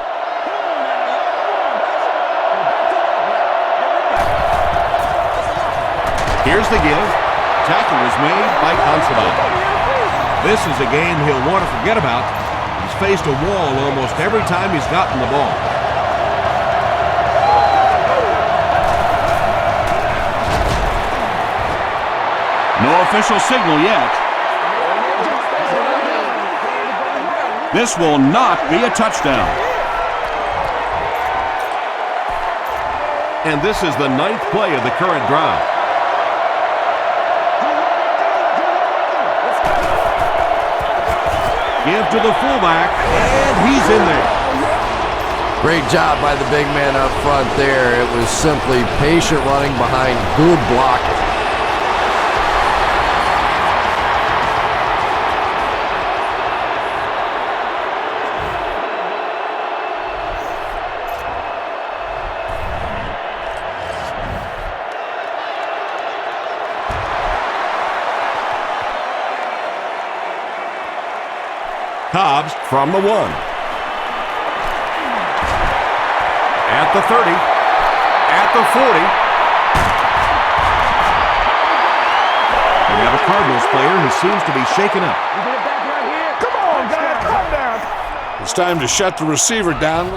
Speaker 3: Here's the give. Tackle was made by Considine.
Speaker 1: This is a game he'll want to forget about. He's faced a wall almost every time he's gotten the ball.
Speaker 3: No official signal yet. This will not be a touchdown.
Speaker 1: And this is the 9th play of the current drive. Give to the fullback, and he's in there.
Speaker 2: Great job by the big man up front there. It was simply patient running behind good blocking.
Speaker 1: Cobbs from the 1. At the 30. At the 40. We have a Cardinals player who seems to be shaken up.
Speaker 7: Come on, guys, calm down.
Speaker 4: It's time to shut the receiver down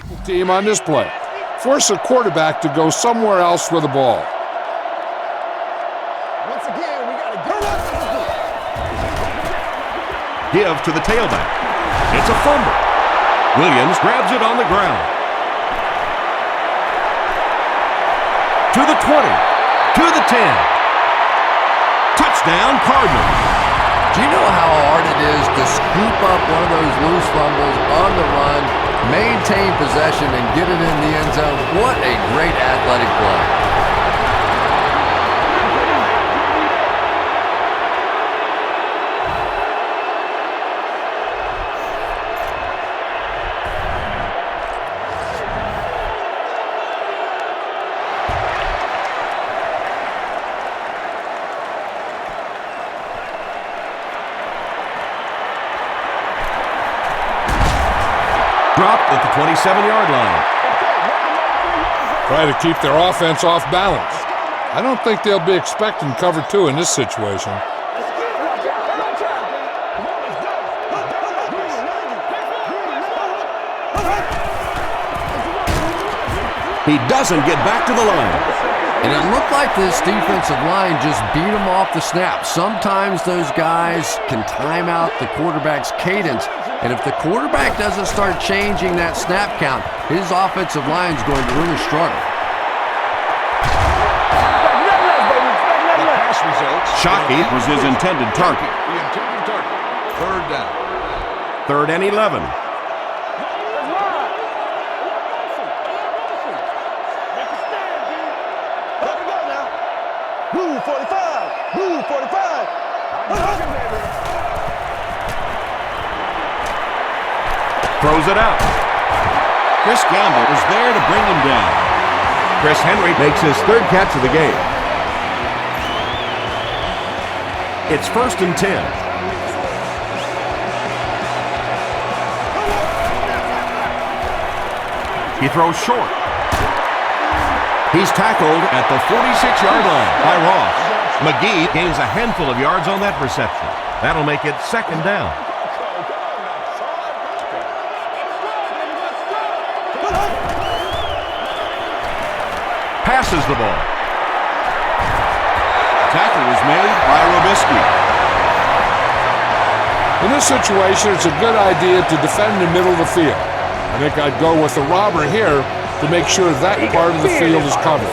Speaker 4: with the team on this play. Force a quarterback to go somewhere else with the ball.
Speaker 5: Once again, we got to go up.
Speaker 1: Give to the tailback. It's a fumble. Williams grabs it on the ground. To the 20. To the 10. Touchdown, Cardinals.
Speaker 2: Do you know how hard it is to scoop up one of those loose fumbles on the run, maintain possession, and get it in the end zone? What a great athletic play.
Speaker 1: Dropped at the 27-yard line.
Speaker 4: Try to keep their offense off balance. I don't think they'll be expecting cover 2 in this situation.
Speaker 1: He doesn't get back to the line.
Speaker 2: And it looked like this defensive line just beat him off the snap. Sometimes those guys can time out the quarterback's cadence. And if the quarterback doesn't start changing that snap count, his offensive line is going to really struggle.
Speaker 6: The pass results.
Speaker 3: Shockey was his intended target.
Speaker 6: The intended target. Third down.
Speaker 1: 3rd and 11.
Speaker 7: Blue 45. Blue 45.
Speaker 1: Throws it out.
Speaker 3: Chris Gamble was there to bring him down.
Speaker 1: Chris Henry makes his 3rd catch of the game. It's 1st and 10. He throws short. He's tackled at the 46-yard line by Ross. McGee gains a handful of yards on that reception. That'll make it 2nd down. Passes the ball.
Speaker 3: Tackle was made by Robisky.
Speaker 4: In this situation, it's a good idea to defend the middle of the field. I think I'd go with the robber here to make sure that part of the field is covered.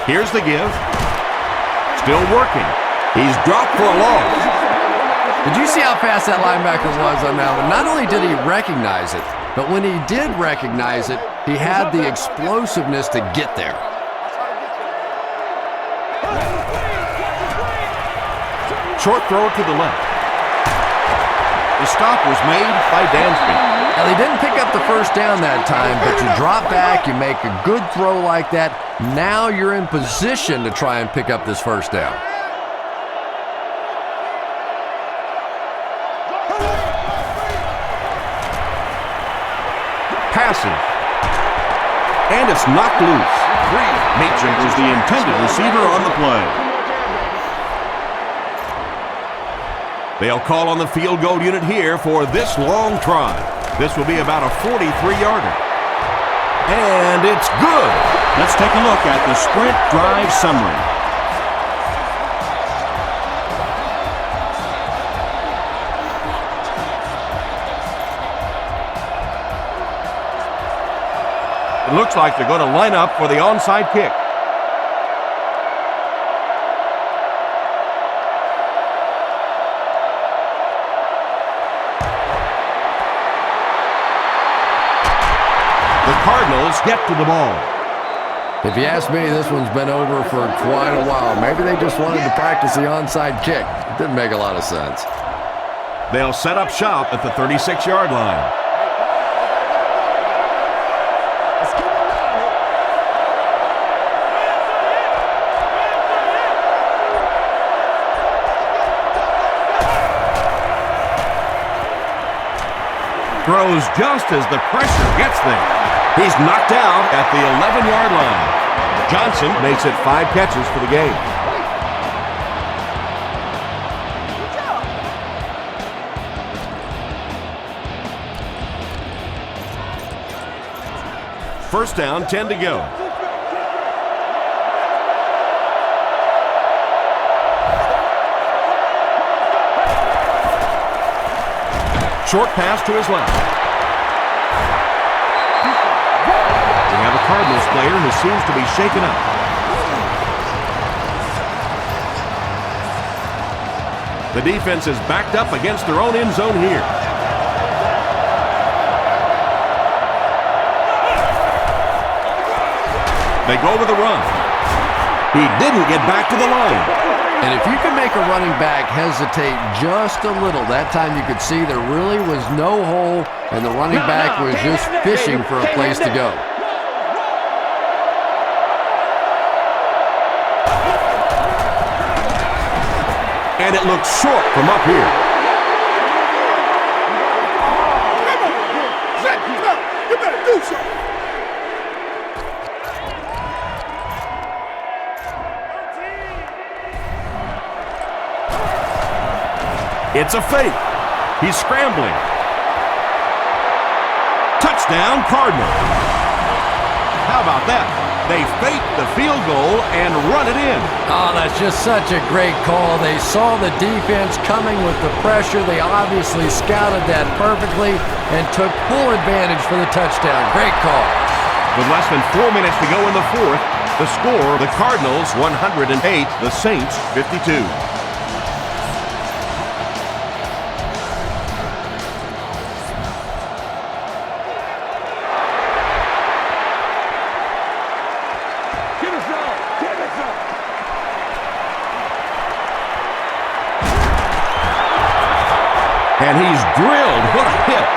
Speaker 1: Here's the give. Still working. He's dropped for a loss.
Speaker 2: Did you see how fast that linebacker was on that one? Not only did he recognize it, but when he did recognize it, he had the explosiveness to get there.
Speaker 1: Short throw to the left.
Speaker 3: The stop was made by Dansby.
Speaker 2: Now, they didn't pick up the first down that time, but you drop back, you make a good throw like that. Now you're in position to try and pick up this first down.
Speaker 1: passes. And it's knocked loose.
Speaker 3: Meacham was the intended receiver on the play.
Speaker 1: They'll call on the field goal unit here for this long try. This will be about a 43-yarder. And it's good.
Speaker 3: Let's take a look at the sprint drive summary.
Speaker 1: It looks like they're going to line up for the onside kick. The Cardinals get to the ball.
Speaker 2: If you ask me, this one's been over for quite a while. Maybe they just wanted to practice the onside kick. It didn't make a lot of sense.
Speaker 1: They'll set up shop at the 36-yard line. Throws just as the pressure gets there. He's knocked out at the 11-yard line. Johnson makes it 5 catches for the game. First down, 10 to go. Short pass to his left. We have a Cardinals player who seems to be shaken up. The defense is backed up against their own end zone here. They go with the run. He didn't get back to the line.
Speaker 2: And if you can make a running back hesitate just a little, that time you could see there really was no hole, and the running back was just fishing for a place to go.
Speaker 1: And it looks short from up here.
Speaker 5: You better do something.
Speaker 1: It's a fake. He's scrambling. Touchdown, Cardinals. How about that? They fake the field goal and run it in.
Speaker 2: Oh, that's just such a great call. They saw the defense coming with the pressure. They obviously scouted that perfectly and took full advantage for the touchdown. Great call.
Speaker 1: With less than 4 minutes to go in the fourth, the score, the Cardinals 108, the Saints 52. And he's drilled. What a hit.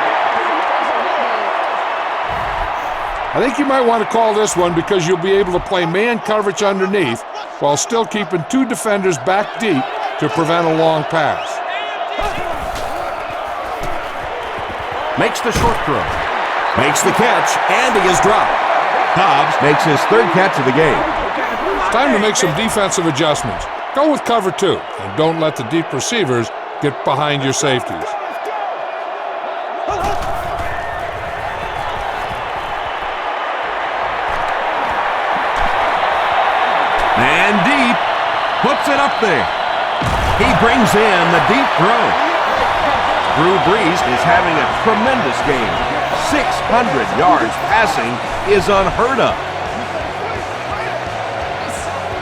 Speaker 4: I think you might want to call this one because you'll be able to play man coverage underneath while still keeping 2 defenders back deep to prevent a long pass.
Speaker 1: Makes the short throw. Makes the catch, and he is dropped. Hobbs makes his 3rd catch of the game.
Speaker 4: It's time to make some defensive adjustments. Go with cover 2, and don't let the deep receivers get behind your safeties.
Speaker 1: And deep. Puts it up there. He brings in the deep throw. Drew Brees is having a tremendous game. 600 yards passing is unheard of.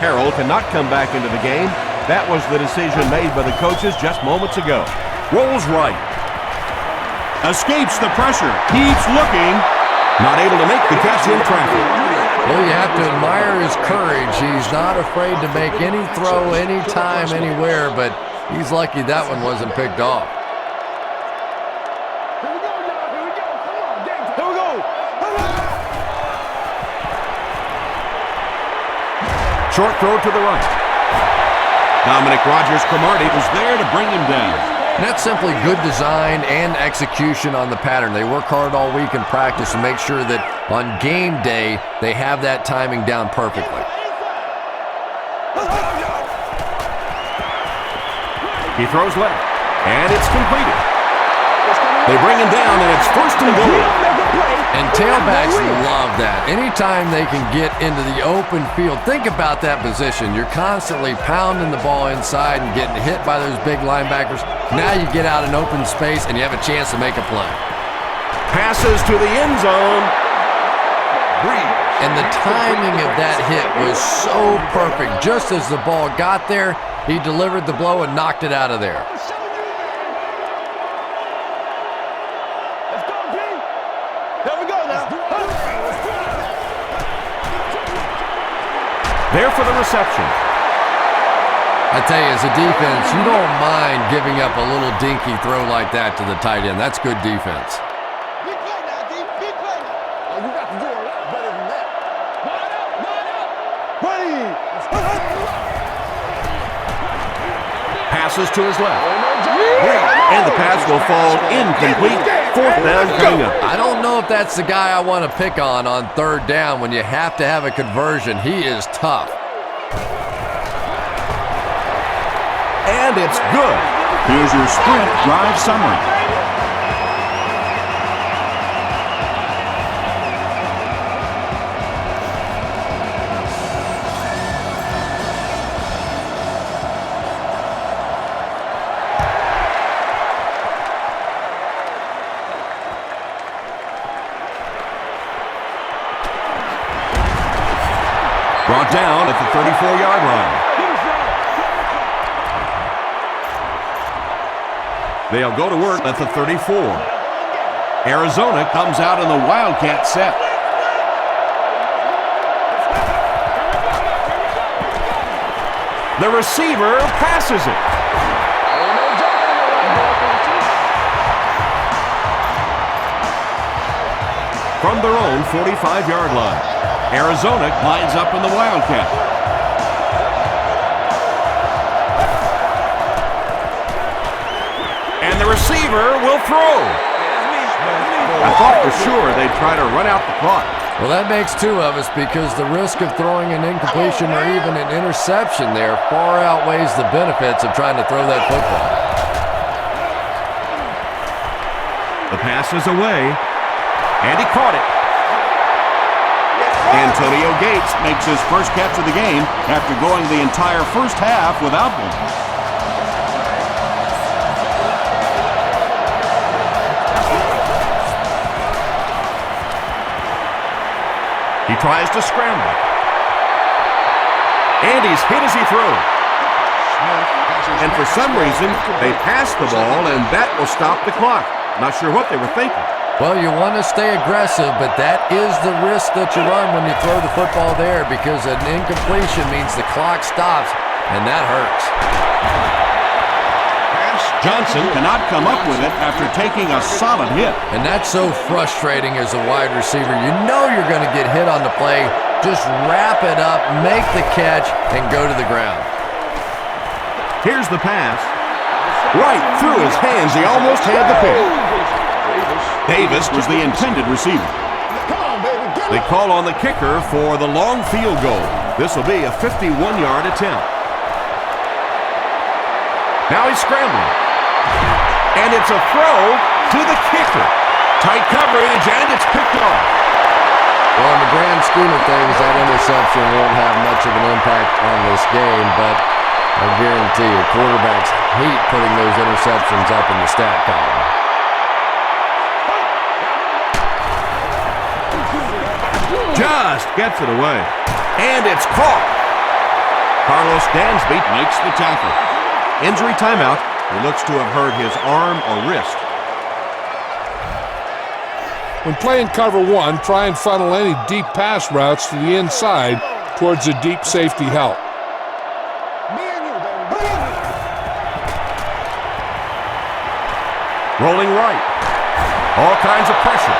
Speaker 1: Harrell cannot come back into the game. That was the decision made by the coaches just moments ago. Rolls right.
Speaker 3: Escapes the pressure. Keeps looking.
Speaker 1: Not able to make the catch in traffic.
Speaker 2: Well, you have to admire his courage. He's not afraid to make any throw, anytime, anywhere, but he's lucky that one wasn't picked off.
Speaker 5: Here we go, y'all. Here we go. Come on, game time. Here we go.
Speaker 1: Short throw to the right. Dominic Rodgers-Cromartie was there to bring him down.
Speaker 2: And that's simply good design and execution on the pattern. They work hard all week in practice to make sure that on game day they have that timing down perfectly.
Speaker 1: He throws left, and it's completed. They bring him down, and it's first and goal.
Speaker 2: And tailbacks love that. Anytime they can get into the open field, think about that position. You're constantly pounding the ball inside and getting hit by those big linebackers. Now you get out in open space, and you have a chance to make a play.
Speaker 1: Passes to the end zone.
Speaker 2: And the timing of that hit was so perfect. Just as the ball got there, he delivered the blow and knocked it out of there.
Speaker 1: There for the reception.
Speaker 2: I tell you, as a defense, you don't mind giving up a little dinky throw like that to the tight end. That's good defense.
Speaker 5: Big play now, D. Big play now. Oh, you got to do a lot better than that. Line up, line up.
Speaker 1: Passes to his left. And the pass will fall incomplete. Fourth down coming up.
Speaker 2: I don't know if that's the guy I want to pick on third down when you have to have a conversion. He is tough.
Speaker 1: And it's good.
Speaker 3: Here's your sprint drive summary.
Speaker 1: Brought down at the 34-yard line. They'll go to work at the 34. Arizona comes out in the Wildcat set. The receiver passes it. From their own 45-yard line, Arizona lines up in the Wildcat. And the receiver will throw. I thought for sure they'd try to run out the clock.
Speaker 2: Well, that makes two of us because the risk of throwing an incompletion or even an interception there far outweighs the benefits of trying to throw that football.
Speaker 1: The pass is away, and he caught it. Antonio Gates makes his first catch of the game after going the entire first half without one. He tries to scramble. And he's hit as he throws. And for some reason, they pass the ball, and that will stop the clock. Not sure what they were thinking.
Speaker 2: Well, you want to stay aggressive, but that is the risk that you run when you throw the football there because an incompletion means the clock stops, and that hurts.
Speaker 3: Johnson cannot come up with it after taking a solid hit.
Speaker 2: And that's so frustrating as a wide receiver. You know you're going to get hit on the play. Just wrap it up, make the catch, and go to the ground.
Speaker 1: Here's the pass. Right through his hands. He almost had the pick. Davis was the intended receiver. They call on the kicker for the long field goal. This will be a 51-yard attempt. Now he's scrambling. And it's a throw to the kicker. Tight coverage, and it's picked off.
Speaker 2: Well, in the grand scheme of things, that interception won't have much of an impact on this game, but I guarantee you, quarterbacks hate putting those interceptions up in the stat column.
Speaker 1: Just gets it away. And it's caught. Carlos Dansby makes the tackle. Injury timeout. He looks to have hurt his arm or wrist.
Speaker 4: When playing cover one, try and funnel any deep pass routes to the inside towards a deep safety help.
Speaker 1: Rolling right. All kinds of pressure.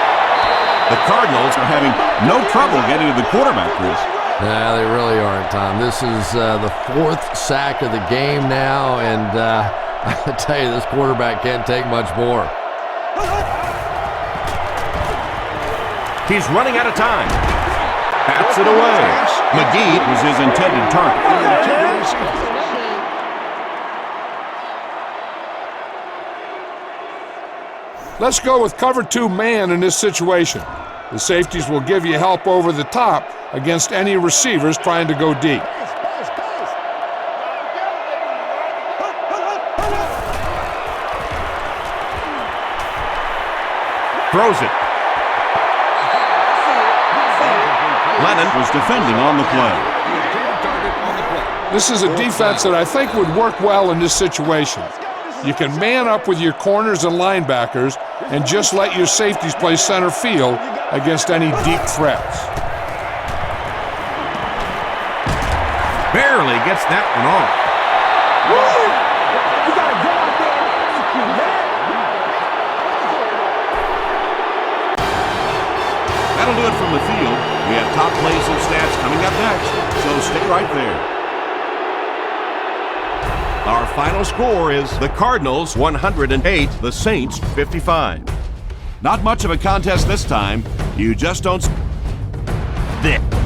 Speaker 1: The Cardinals are having no trouble getting to the quarterback, Chris.
Speaker 2: Nah, they really aren't, Tom. This is the fourth sack of the game now, and I tell you, this quarterback can't take much more.
Speaker 1: He's running out of time. Bats it away. McGee was his intended target.
Speaker 4: Let's go with cover 2 man in this situation. The safeties will give you help over the top against any receivers trying to go deep.
Speaker 1: Throws it. Lennon was defending on the play.
Speaker 4: This is a defense that I think would work well in this situation. You can man up with your corners and linebackers and just let your safeties play center field against any deep threats.
Speaker 1: Barely gets that one off.
Speaker 5: You gotta go out there and execute, man.
Speaker 1: That'll do it from the field. We have top plays and stats coming up next, so stay right there. Our final score is the Cardinals 108, the Saints 55. Not much of a contest this time. You just don't... This.